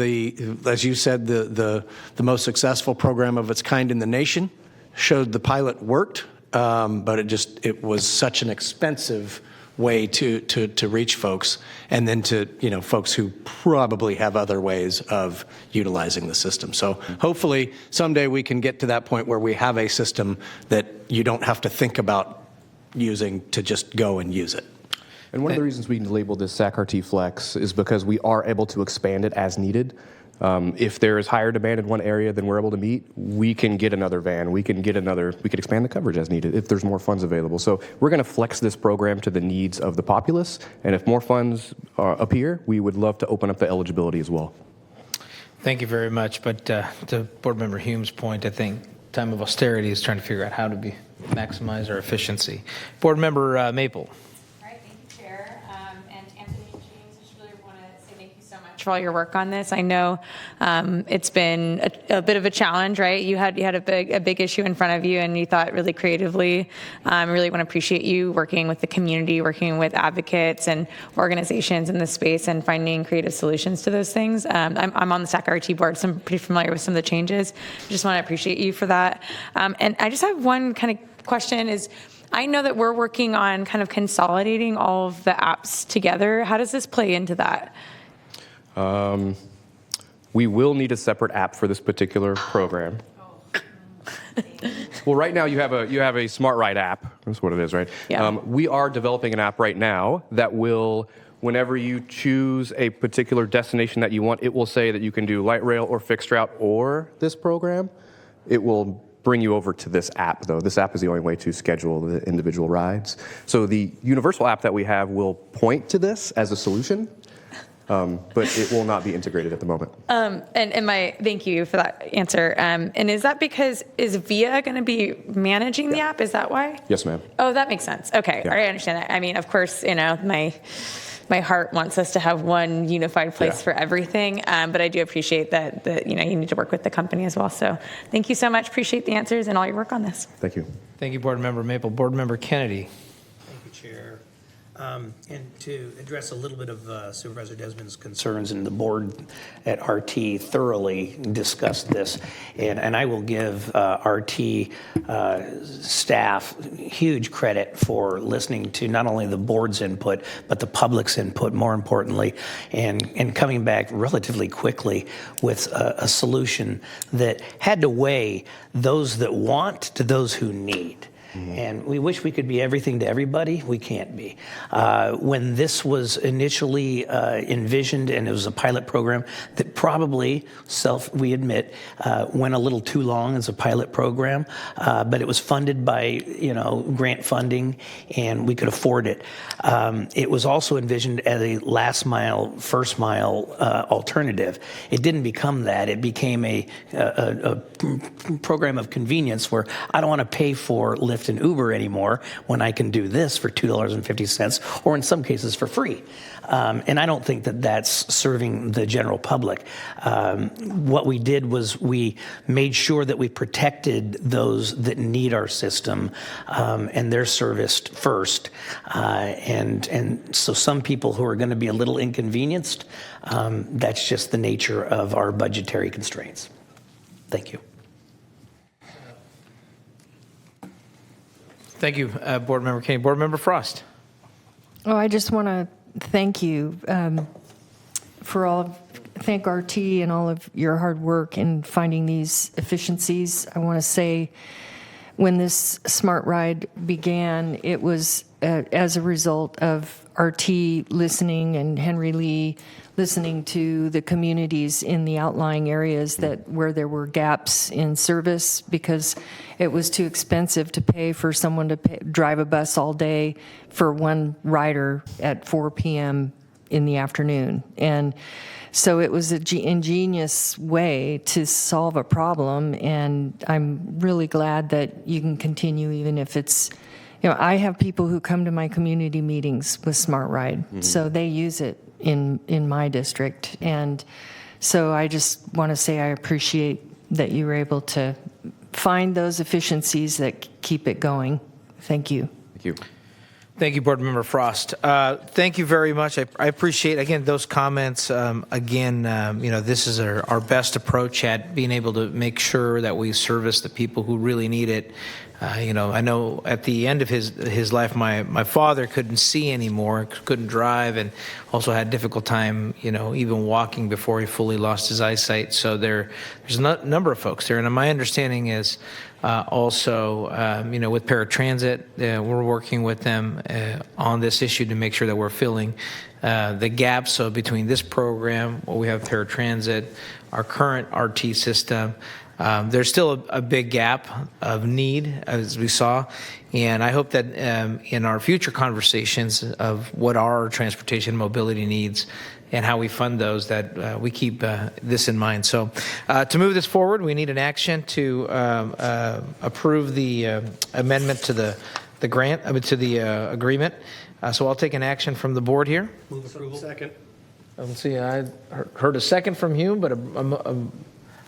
as you said, the most successful program of its kind in the nation showed the pilot worked, but it was such an expensive way to reach folks, and then to folks who probably have other ways of utilizing the system. So hopefully someday we can get to that point where we have a system that you don't have to think about using to just go and use it. And one of the reasons we labeled this SAC-RT Flex is because we are able to expand it as needed. If there is higher demand in one area than we're able to meet, we can get another van. We could expand the coverage as needed if there's more funds available. So we're going to flex this program to the needs of the populace. And if more funds appear, we would love to open up the eligibility as well. Thank you very much. But to Board Member Hume's point, I think time of austerity is trying to figure out how to maximize our efficiency. Board Member Maple. For all your work on this. I know it's been a bit of a challenge, right? You had a big issue in front of you, and you thought really creatively. I really want to appreciate you working with the community, working with advocates and organizations in this space, and finding creative solutions to those things. I'm on the SAC-RT board, so I'm pretty familiar with some of the changes. I just want to appreciate you for that. And I just have one kind of question is, I know that we're working on kind of consolidating all of the apps together. How does this play into that? We will need a separate app for this particular program. Well, right now you have a Smart Ride app. That's what it is, right? Yeah. We are developing an app right now that will, whenever you choose a particular destination that you want, it will say that you can do light rail or fixed route or this program. It will bring you over to this app, though. This app is the only way to schedule the individual rides. So the universal app that we have will point to this as a solution, but it will not be integrated at the moment. Thank you for that answer. And is that because, is VIA going to be managing the app? Is that why? Yes, ma'am. Oh, that makes sense. Okay, Yeah. all right, I understand that. I mean, of course, my heart wants us to have one unified place for everything, but I do appreciate that you need to work with the company as well. So thank you so much. Appreciate the answers and all your work on this. Thank you. Thank you, Board Member Maple. Board Member Kennedy. Thank you, Chair. And to address a little bit of Supervisor Desmond's concerns, and the board at RT thoroughly discussed this, and I will give RT staff huge credit for listening to not only the board's input, but the public's input, more importantly, and coming back relatively quickly with a solution that had to weigh those that want to those who need. And we wish we could be everything to everybody. We can't be. When this was initially envisioned, and it was a pilot program that probably, we admit, went a little too long as a pilot program, but it was funded by grant funding, and we could afford it. It was also envisioned as a last mile, first mile alternative. It didn't become that. It became a program of convenience where I don't want to pay for Lyft and Uber anymore when I can do this for $2.50, or in some cases for free. And I don't think that that's serving the general public. What we did was we made sure that we protected those that need our system, and they're serviced first. And so some people who are going to be a little inconvenienced, that's just the nature of our budgetary constraints. Thank you. Thank you, Board Member Kennedy. Board Member Frost. Oh, I just want to thank you thank RT and all of your hard work in finding these efficiencies. I want to say when this Smart Ride began, it was as a result of RT listening and Henry Lee listening to the communities in the outlying areas where there were gaps in service, because it was too expensive to pay for someone to drive a bus all day for one rider at 4 p.m. in the afternoon. And so it was an ingenious way to solve a problem, and I'm really glad that you can continue even if it's, I have people who come to my community meetings with Smart Ride, so they use it in my district. And so I just want to say I appreciate that you were able to find those efficiencies that keep it going. Thank you. Thank you. Thank you, Board Member Frost. Thank you very much. I appreciate, again, those comments. This is our best approach at being able to make sure that we service the people who really need it. I know at the end of his life, my father couldn't see anymore, couldn't drive, and also had a difficult time, even walking before he fully lost his eyesight. So there's a number of folks there, and my understanding is also, with paratransit, we're working with them on this issue to make sure that we're filling the gaps. So between this program, what we have paratransit, our current RT system, there's still a big gap of need, as we saw, and I hope that in our future conversations of what are our transportation mobility needs and how we fund those, that we keep this in mind. So to move this forward, we need an action to approve the amendment to the agreement. So I'll take an action from the board here. Move approval. Second. Let's see, I heard a second from Hume, but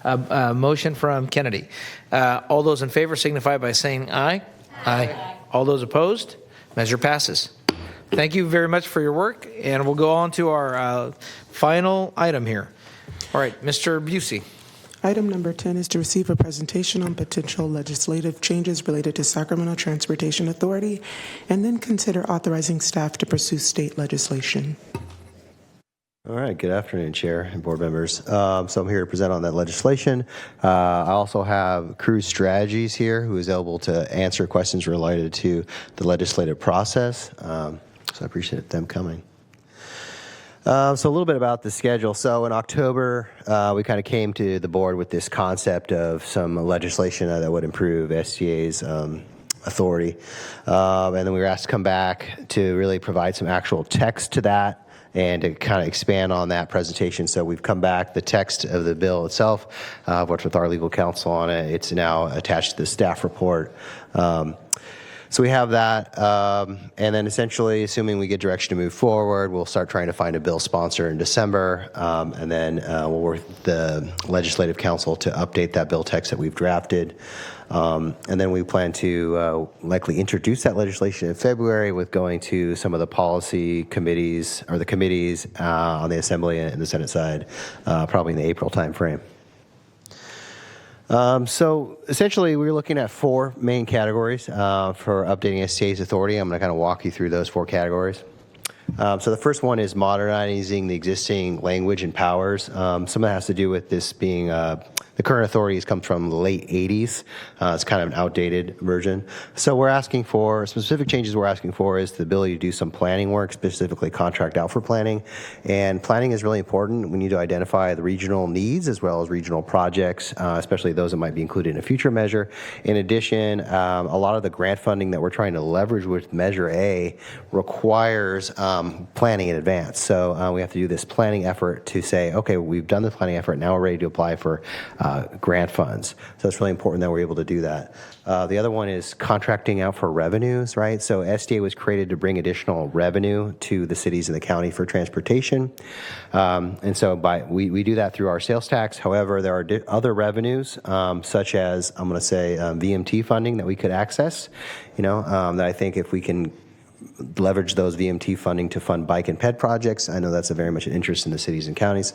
a motion from Kennedy. All those in favor signify by saying aye. Aye. All those opposed? Measure passes. Thank you very much for your work, and we'll go on to our final item here. All right, Mr. Busey. Item number 10 is to receive a presentation on potential legislative changes related to Sacramento Transportation Authority, and then consider authorizing staff to pursue state legislation. All right, good afternoon, Chair and board members. So I'm here to present on that legislation. I also have Cruise Strategies here, who is able to answer questions related to the legislative process. So I appreciate them coming. So a little bit about the schedule. So in October, we kind of came to the board with this concept of some legislation that would improve STA's authority. And then we were asked to come back to really provide some actual text to that and to kind of expand on that presentation. So we've come back, the text of the bill itself, worked with our legal counsel on it. It's now attached to the staff report. So we have that, and then essentially, assuming we get direction to move forward, we'll start trying to find a bill sponsor in December, and then we'll work with the Legislative Council to update that bill text that we've drafted. And then we plan to likely introduce that legislation in February with going to some of the policy committees, or the committees on the Assembly and the Senate side, probably in the April timeframe. So essentially, we're looking at 4 main categories for updating STA's authority. I'm going to kind of walk you through those 4 categories. So the first one is modernizing the existing language and powers. Some of that has to do with this being the current authorities come from the late 80s. It's kind of an outdated version. So we're asking for specific changes. We're asking for is the ability to do some planning work, specifically contract out for planning. And planning is really important. We need to identify the regional needs as well as regional projects, especially those that might be included in a future measure. In addition, a lot of the grant funding that we're trying to leverage with Measure A requires planning in advance. So we have to do this planning effort to say, okay, we've done the planning effort. Now we're ready to apply for grant funds. So it's really important that we're able to do that. The other one is contracting out for revenues, right? So SDA was created to bring additional revenue to the cities and the county for transportation. And so we do that through our sales tax. However, there are other revenues, such as, I'm going to say, VMT funding that we could access, that I think if we can leverage those VMT funding to fund bike and ped projects, I know that's a very much an interest in the cities and counties.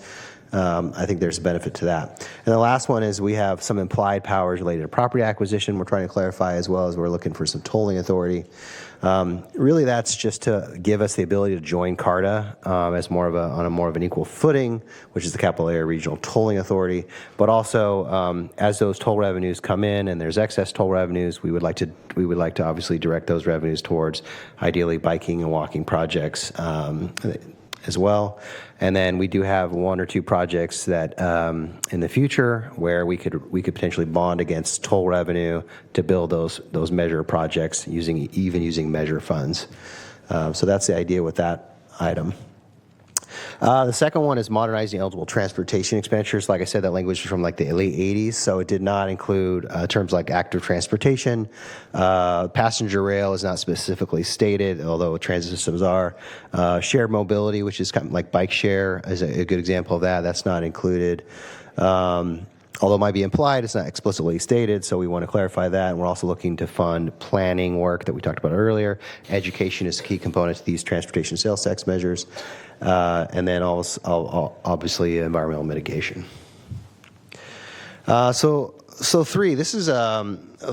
I think there's a benefit to that. And the last one is we have some implied powers related to property acquisition we're trying to clarify, as well as we're looking for some tolling authority. Really, that's just to give us the ability to join CARTA as on a more of an equal footing, which is the Capital Area Regional Tolling Authority. But also, as those toll revenues come in and there's excess toll revenues, we would like to obviously direct those revenues towards ideally biking and walking projects as well. And then we do have 1 or 2 projects that in the future where we could potentially bond against toll revenue to build those measure projects using measure funds. So that's the idea with that item. The second one is modernizing eligible transportation expenditures. Like I said, that language is from like the late 80s, so it did not include terms like active transportation. Passenger rail is not specifically stated, although transit systems are. Shared mobility, which is kind of like bike share, is a good example of that. That's not included. Although it might be implied, it's not explicitly stated, so we want to clarify that. And we're also looking to fund planning work that we talked about earlier. Education is a key component to these transportation sales tax measures. And then also, obviously, environmental mitigation. So 3, this is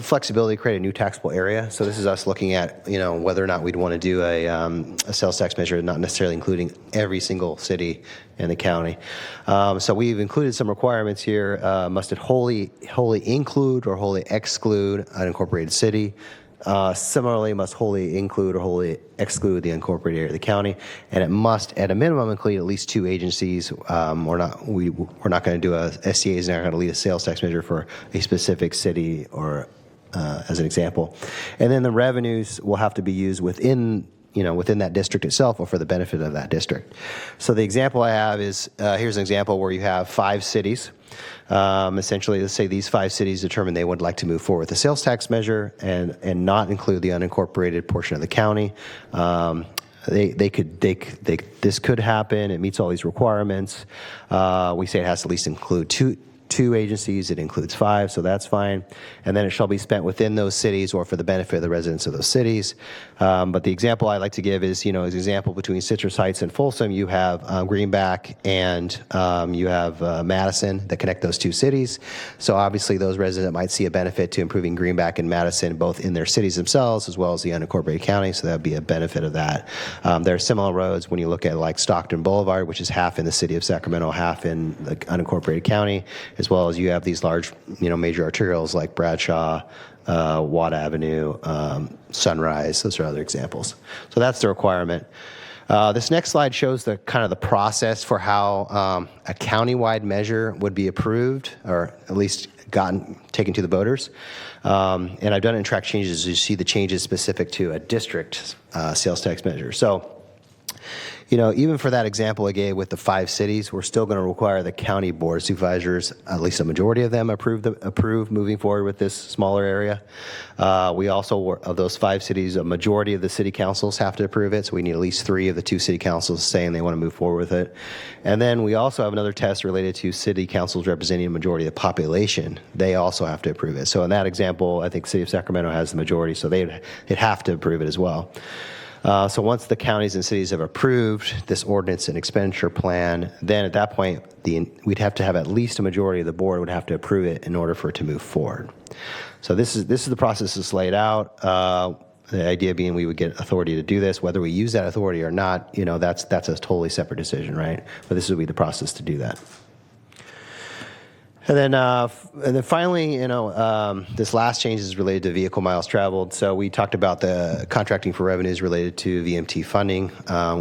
flexibility to create a new taxable area. So this is us looking at, whether or not we'd want to do a sales tax measure, not necessarily including every single city in the county. So we've included some requirements here. Must it wholly include or wholly exclude an incorporated city? Similarly, must wholly include or wholly exclude the unincorporated area of the county, and it must, at a minimum, include at least 2 agencies. We're not going to do STA is not going to lead a sales tax measure for a specific city or as an example. And then the revenues will have to be used within that district itself or for the benefit of that district. So the example I have is, here's an example where you have 5 cities. Essentially, let's say these 5 cities determine they would like to move forward with a sales tax measure and not include the unincorporated portion of the county. This could happen. It meets all these requirements. We say it has to at least include 2 agencies, it includes 5, so that's fine. And then it shall be spent within those cities or for the benefit of the residents of those cities. But the example I like to give is, as an example between Citrus Heights and Folsom, you have Greenback and you have Madison that connect those 2 cities. So obviously those residents might see a benefit to improving Greenback and Madison both in their cities themselves as well as the unincorporated county, so that would be a benefit of that. There are similar roads when you look at like Stockton Boulevard, which is half in the city of Sacramento, half in the unincorporated county, as well as you have these large, major arterials like Bradshaw, Watt Avenue, Sunrise. Those are other examples. So that's the requirement. This next slide shows the kind of the process for how a countywide measure would be approved, or at least taken to the voters. And I've done it in track changes. You see the changes specific to a district sales tax measure. So, even for that example I gave with the 5 cities, we're still going to require the county board of supervisors, at least a majority of them, approve moving forward with this smaller area. We also, of those 5 cities, a majority of the city councils have to approve it, so we need at least 3 of the 2 city councils saying they want to move forward with it. And then we also have another test related to city councils representing a majority of the population. They also have to approve it. So in that example, I think the city of Sacramento has the majority, so they'd have to approve it as well. So once the counties and cities have approved this ordinance and expenditure plan, then at that point, we'd have to have at least a majority of the board would have to approve it in order for it to move forward. So this is the process that's laid out. The idea being we would get authority to do this. Whether we use that authority or not, that's a totally separate decision, right? But this would be the process to do that. And then finally, this last change is related to vehicle miles traveled. So we talked about the contracting for revenues related to VMT funding,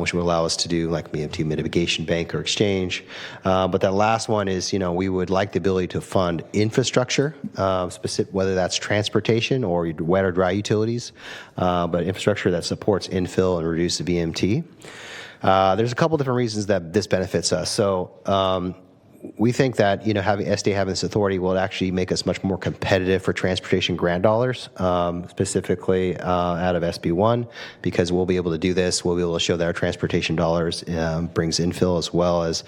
which will allow us to do like VMT mitigation bank or exchange. But that last one is, we would like the ability to fund infrastructure, whether that's transportation or wet or dry utilities, but infrastructure that supports infill and reduce the VMT. There's a couple different reasons that this benefits us. So we think that having SDA having this authority will actually make us much more competitive for transportation grant dollars, specifically out of SB1, because we'll be able to do this. We'll be able to show that our transportation dollars brings infill as well as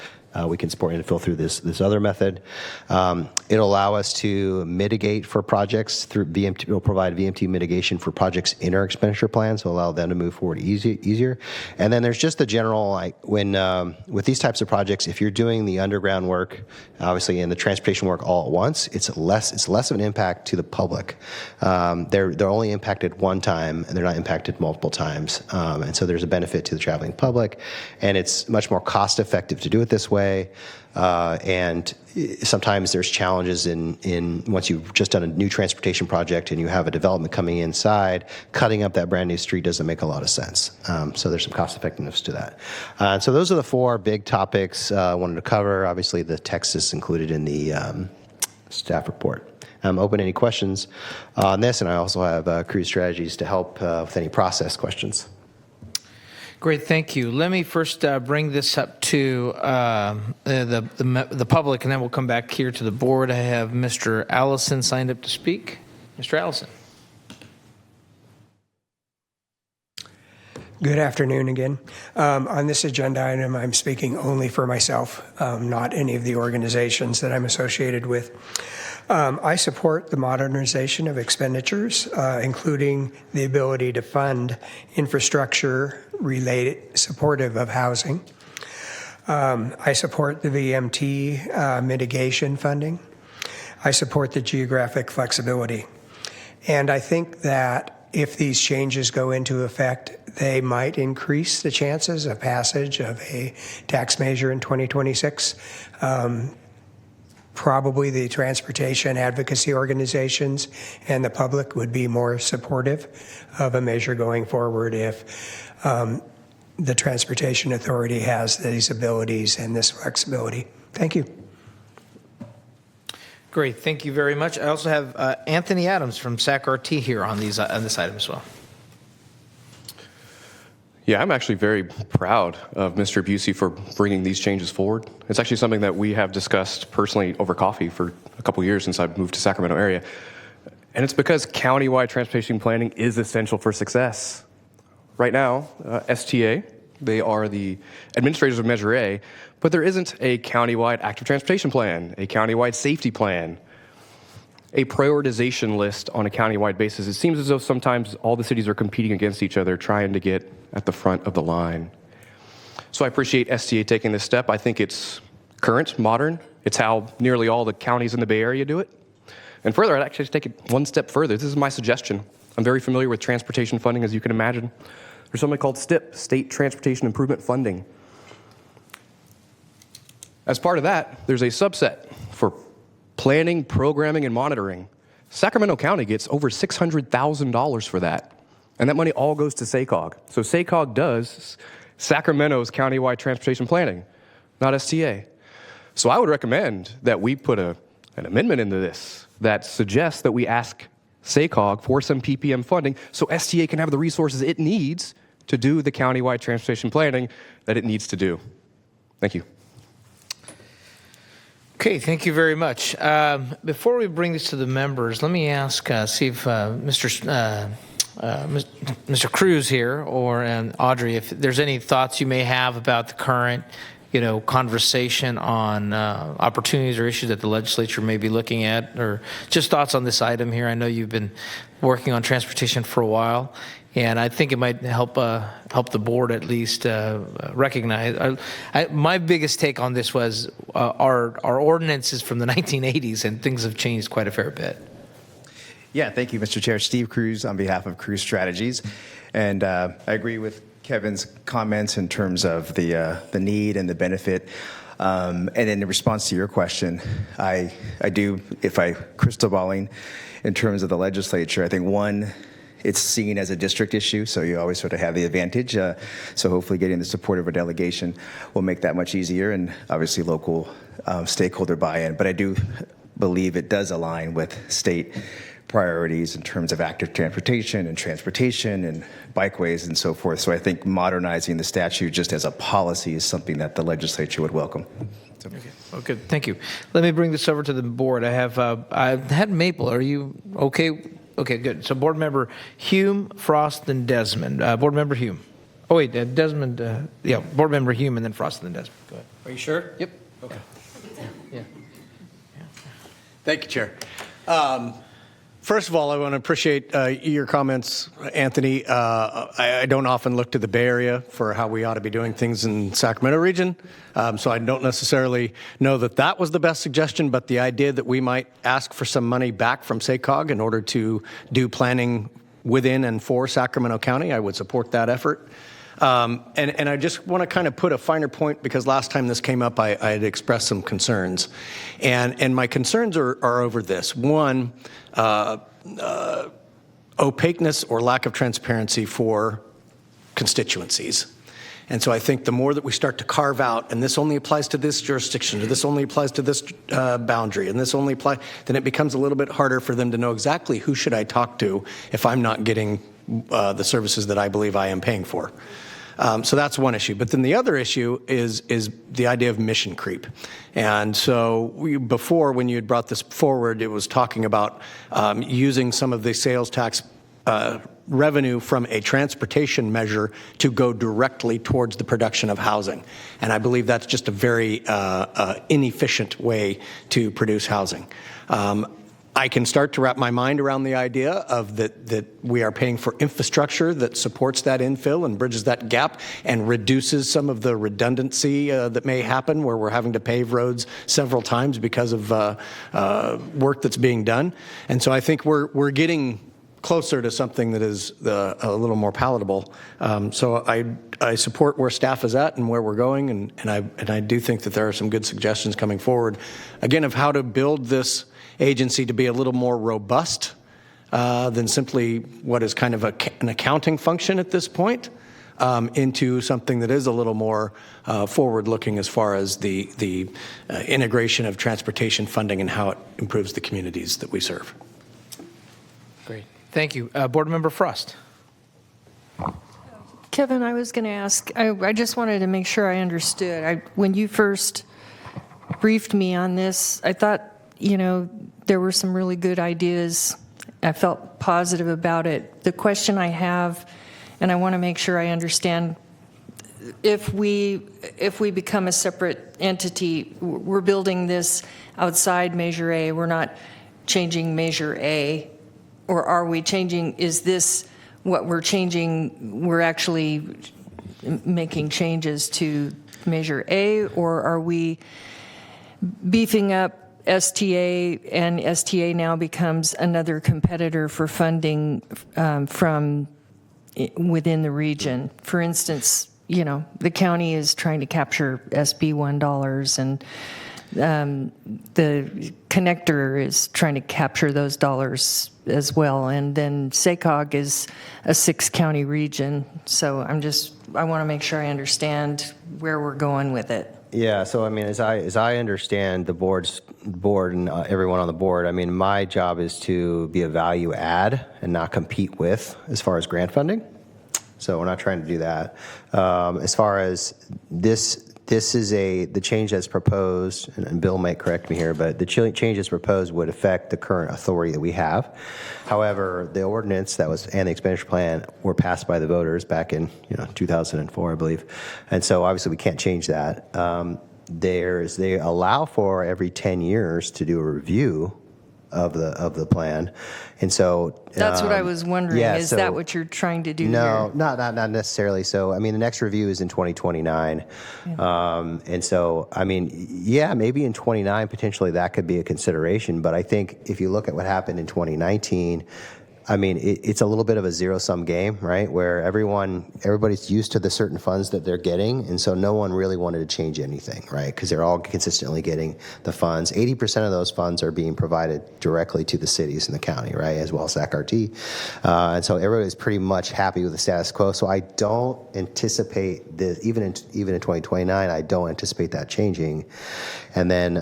we can support infill through this other method. It'll allow us to mitigate for projects through VMT. It'll provide VMT mitigation for projects in our expenditure plan, so allow them to move forward easier. And then there's just the general, with these types of projects, if you're doing the underground work, obviously, and the transportation work all at once, it's less of an impact to the public. They're only impacted one time, and they're not impacted multiple times. And so there's a benefit to the traveling public, and it's much more cost effective to do it this way. And sometimes there's challenges in once you've just done a new transportation project and you have a development coming inside, cutting up that brand new street doesn't make a lot of sense. So there's some cost effectiveness to that. So those are the 4 big topics I wanted to cover. Obviously, the text is included in the staff report. I'm open to any questions on this, and I also have cruise strategies to help with any process questions. Great, thank you. Let me first bring this up to the public, and then we'll come back here to the board. I have Mr. Allison signed up to speak. Mr. Allison. Good afternoon again. On this agenda item, I'm speaking only for myself, not any of the organizations that I'm associated with. I support the modernization of expenditures, including the ability to fund infrastructure related supportive of housing. I support the VMT mitigation funding. I support the geographic flexibility. And I think that if these changes go into effect, they might increase the chances of passage of a tax measure in 2026. Probably the transportation advocacy organizations and the public would be more supportive of a measure going forward if the Transportation Authority has these abilities and this flexibility. Thank you. Great, thank you very much. I also have Anthony Adams from SAC-RT here on this item as well. Yeah, I'm actually very proud of Mr. Busey for bringing these changes forward. It's actually something that we have discussed personally over coffee for a couple years since I've moved to Sacramento area. And it's because countywide transportation planning is essential for success. Right now, STA They are the administrators of Measure A, but there isn't a countywide active transportation plan, a countywide safety plan, a prioritization list on a countywide basis. It seems as though sometimes all the cities are competing against each other, trying to get at the front of the line. So I appreciate STA taking this step. I think it's current, modern. It's how nearly all the counties in the Bay Area do it. And further, I'd actually take it one step further. This is my suggestion. I'm very familiar with transportation funding, as you can imagine. There's something called STIP, State Transportation Improvement Funding. As part of that, there's a subset for planning, programming, and monitoring. Sacramento County gets over $600,000 for that. And that money all goes to SACOG. So SACOG does Sacramento's countywide transportation planning, not STA. So I would recommend that we put an amendment into this that suggests that we ask SACOG for some PPM funding so STA can have the resources it needs to do the countywide transportation planning that it needs to do. Thank you. Okay, thank you very much. Before we bring this to the members, let me ask, see if Mr. Cruz here or Audrey, if there's any thoughts you may have about the current, conversation on opportunities or issues that the legislature may be looking at, or just thoughts on this item here. I know you've been working on transportation for a while, and I think it might help the board at least recognize. My biggest take on this was our ordinance is from the 1980s, and things have changed quite a fair bit. Yeah, thank you, Mr. Chair. Steve Cruz on behalf of Cruz Strategies. And I agree with Kevin's comments in terms of the need and the benefit. And in response to your question, I do, if I crystal balling in terms of the legislature, I think one, it's seen as a district issue, so you always sort of have the advantage. So hopefully getting the support of a delegation will make that much easier, and obviously local stakeholder buy-in. But I do believe it does align with state priorities in terms of active transportation and bikeways and so forth. So I think modernizing the statute just as a policy is something that the legislature would welcome. So. Okay, thank you. Let me bring this over to the board. I had Maple. Are you okay? Okay, good. So board member Hume, Frost, and Desmond. Board member Hume. Oh wait, Desmond. Board member Hume, and then Frost, and then Desmond. Go ahead. Are you sure? Yep. Okay. Yeah. Thank you, Chair. First of all, I want to appreciate your comments, Anthony. I don't often look to the Bay Area for how we ought to be doing things in Sacramento region, so I don't necessarily know that was the best suggestion, but the idea that we might ask for some money back from SACOG in order to do planning within and for Sacramento County, I would support that effort. And I just want to kind of put a finer point, because last time this came up, I had expressed some concerns. And my concerns are over this. One, opaqueness or lack of transparency for constituencies. And so I think the more that we start to carve out, and this only applies to this jurisdiction, or this only applies to this boundary, and this only applies, then it becomes a little bit harder for them to know exactly who should I talk to if I'm not getting the services that I believe I am paying for. So that's one issue. But then the other issue is the idea of mission creep. And so before, when you had brought this forward, it was talking about using some of the sales tax revenue from a transportation measure to go directly towards the production of housing. And I believe that's just a very inefficient way to produce housing. I can start to wrap my mind around the idea of that we are paying for infrastructure that supports that infill and bridges that gap and reduces some of the redundancy that may happen where we're having to pave roads several times because of work that's being done. And so I think we're getting closer to something that is a little more palatable. So I support where staff is at and where we're going, and I do think that there are some good suggestions coming forward, again, of how to build this agency to be a little more robust than simply what is kind of an accounting function at this point, into something that is a little more forward-looking as far as the integration of transportation funding and how it improves the communities that we serve. Great. Thank you. Board Member Frost. Kevin, I was going to ask, I just wanted to make sure I understood. When you first briefed me on this, I thought, there were some really good ideas. I felt positive about it. The question I have, and I want to make sure I understand if we become a separate entity, we're building this outside Measure A, we're not changing Measure A, or are we changing, is this what we're changing, we're actually making changes to Measure A, or are we beefing up STA, and STA now becomes another competitor for funding from within the region? For instance, you know, the county is trying to capture SB $1, and the connector is trying to capture those dollars as well. And then SACOG is a 6-county region. So I want to make sure I understand where we're going with it. Yeah, so I mean, as I understand the board and everyone on the board, I mean, my job is to be a value add and not compete with as far as grant funding. So we're not trying to do that. As far as this is the change that's proposed, and Bill might correct me here, but the change that's proposed would affect the current authority that we have. However, the ordinance and the expenditure plan were passed by the voters back in 2004, I believe, and so obviously we can't change that. They allow for every 10 years to do a review of the plan, and so that's what I was wondering. Yeah, is that what you're trying to do? No, here? not necessarily. So I mean, the next review is in 2029, and so I mean, yeah, maybe in 29 potentially that could be a consideration. But I think if you look at what happened in 2019. I mean, it's a little bit of a zero-sum game, right? Where everybody's used to the certain funds that they're getting, and so no one really wanted to change anything, right? Because they're all consistently getting the funds. 80% of those funds are being provided directly to the cities and the county, right, as well as SACRT. And so everybody's pretty much happy with the status quo. So I don't anticipate this, even in 2029, I don't anticipate that changing. And then,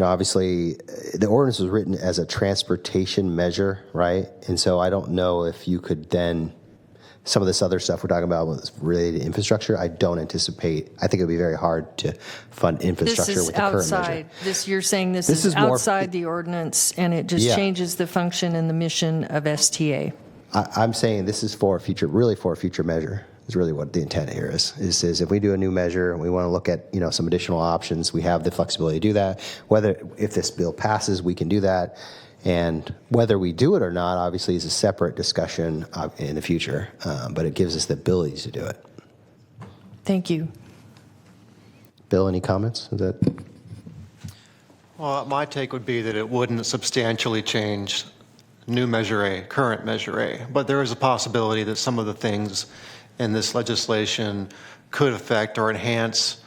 obviously, the ordinance was written as a transportation measure, right? And so I don't know if you could then, some of this other stuff we're talking about was related to infrastructure. I don't anticipate. I think it would be very hard to fund infrastructure with the current measure. You're saying this is outside the ordinance, and it just changes the function and the mission of STA. I'm saying this is for a future measure. Is really what the intent here is if we do a new measure and we want to look at some additional options, we have the flexibility to do that. If this bill passes, we can do that, and whether we do it or not, obviously, is a separate discussion in the future. But it gives us the ability to do it. Thank you, Bill. Any comments? Well, my take would be that it wouldn't substantially change new Measure A, current Measure A, but there is a possibility that some of the things in this legislation could affect or enhance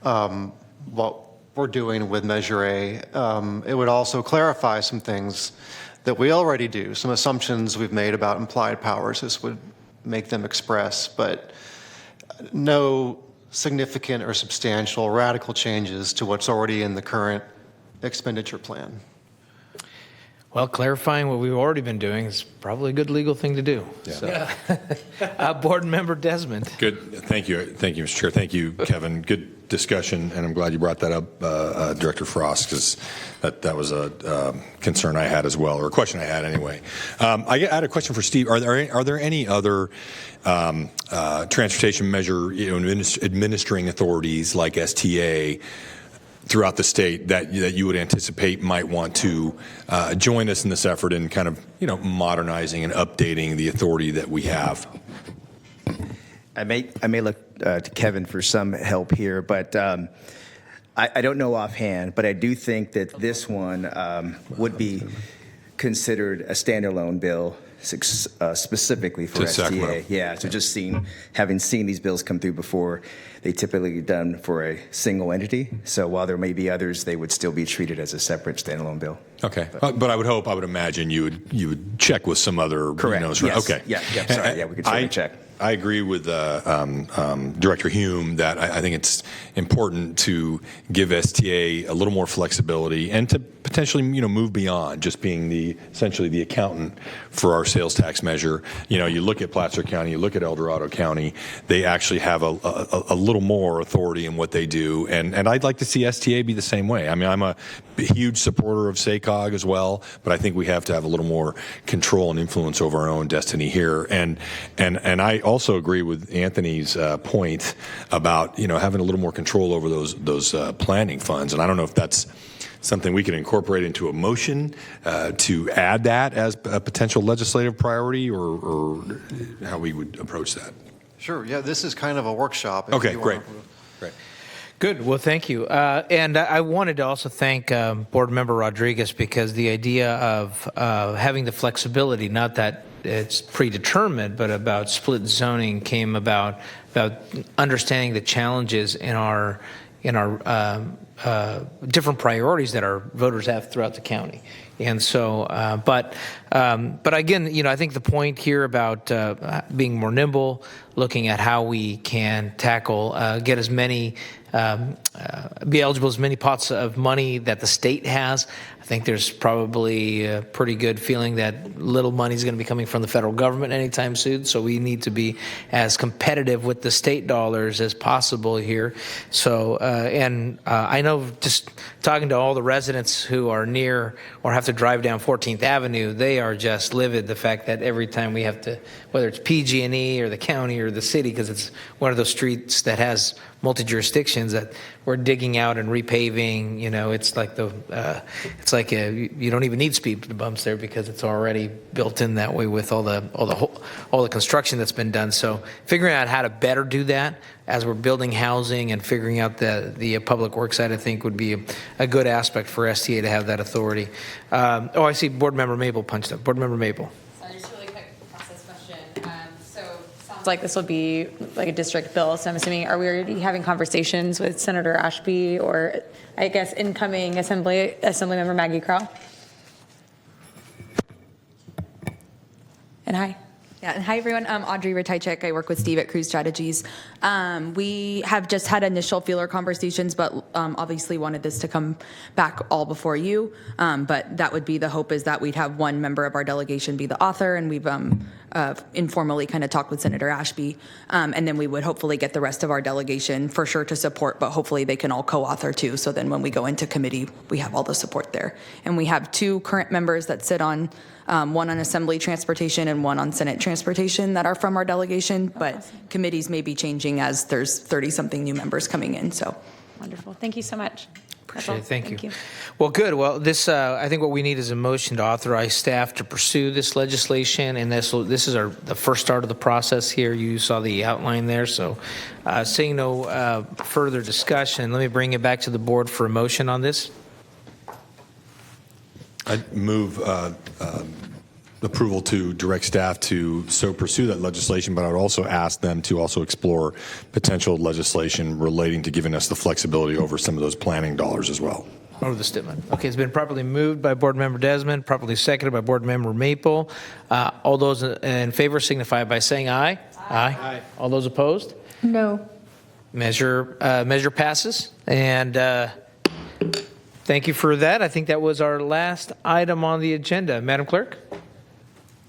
what we're doing with Measure A. It would also clarify some things that we already do, some assumptions we've made about implied powers. This would make them express, but no significant or substantial radical changes to what's already in the current expenditure plan. Well, clarifying what we've already been doing is probably a good legal thing to do. Yeah. So, Board Member Desmond. Good. Thank you, Mr. Chair. Thank you, Kevin. Good discussion, and I'm glad you brought that up, Director Frost, because that was a concern I had as well, or a question I had anyway. I had a question for Steve. Are there any other transportation measure administering authorities like STA throughout the state that you would anticipate might want to join us in this effort in kind of modernizing and updating the authority that we have? I may look to Kevin for some help here, but I don't know offhand, but I do think that this one would be considered a standalone bill specifically for STA. Sacramento. Yeah, so just having seen these bills come through before, they typically are done for a single entity. So while there may be others, they would still be treated as a separate standalone bill. Okay, but I would imagine you would check with some other. Correct. Yes. Okay. Yeah. Sorry. Yeah, we could certainly check. I agree with Director Hume that I think it's important to give STA a little more flexibility and to potentially potentially, move beyond just being essentially the accountant for our sales tax measure. You look at Placer County, you look at El Dorado County, they actually have a little more authority in what they do. And I'd like to see STA be the same way. I mean, I'm a huge supporter of SACOG as well, but I think we have to have a little more control and influence over our own destiny here. And I also agree with Anthony's point about having a little more control over those planning funds, and I don't know if that's something we can incorporate into a motion to add that as a potential legislative priority, or how we would approach that. Sure. Yeah, this is kind of a workshop. Okay, great. Great. Good. Well, thank you. And I wanted to also thank Board Member Rodriguez, because the idea of having the flexibility, not that it's predetermined, but about split zoning came about understanding the challenges in our different priorities that our voters have throughout the county. And so, but again, I think the point here about being more nimble, looking at how we can tackle, get as many, be eligible as many pots of money that the state has. I think there's probably a pretty good feeling that little money is going to be coming from the federal government anytime soon. So we need to be as competitive with the state dollars as possible here. So, I know, just talking to all the residents who are near or have to drive down 14th Avenue, they are just livid the fact that every time we have to, whether it's PG&E or the county or the city, because it's one of those streets that has multi-jurisdictions, that we're digging out and repaving. It's like you don't even need speed bumps there because it's already built in that way with all the construction that's been done. So figuring out how to better do that as we're building housing and figuring out the public works side, I think would be a good aspect for STA to have that authority. I see Board Member Maple punched up. Board Member Maple. Just a really quick process question. Sounds like this will be like a district bill. So I'm assuming, are we already having conversations with Senator Ashby, or I guess incoming Assembly Member Maggie Crowell? And hi. Yeah, and hi everyone. I'm Audrey Ratajczyk. I work with Steve at Cruise Strategies. We have just had initial feeler conversations, but obviously wanted this to come back all before you. But that would be the hope, is that we'd have one member of our delegation be the author, and we've informally kind of talked with Senator Ashby, and then we would hopefully get the rest of our delegation for sure to support, but hopefully they can all co-author too. So then when we go into committee, we have all the support there. And we have two current members that sit on one on Assembly Transportation and one on Senate Transportation that are from our delegation, but committees may be changing as there's 30-something new members coming in. So wonderful. Thank you so much. Appreciate it. Thank you. Well, good. Well, this I think what we need is a motion to authorize staff to pursue this legislation, and this is the first start of the process here. You saw the outline there. So, seeing no further discussion, let me bring it back to the board for a motion on this. I move approval to direct staff to pursue that legislation, but I would also ask them to also explore potential legislation relating to giving us the flexibility over some of those planning dollars as well. Over the statement. Okay, it's been properly moved by Board Member Desmond, properly seconded by Board Member Maple. All those in favor signify by saying aye. Aye. All those opposed? No. Measure passes. And thank you for that. I think that was our last item on the agenda. Madam Clerk?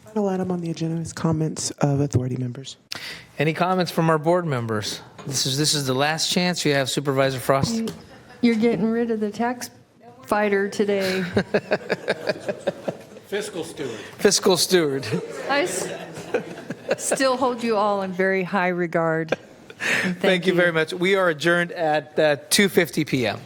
Final item on the agenda is comments of authority members. Any comments from our board members? This is the last chance you have, Supervisor Frost. You're getting rid of the tax fighter today. Fiscal steward. Fiscal steward. I still hold you all in very high regard. Thank you very much. We are adjourned at 2:50 p.m.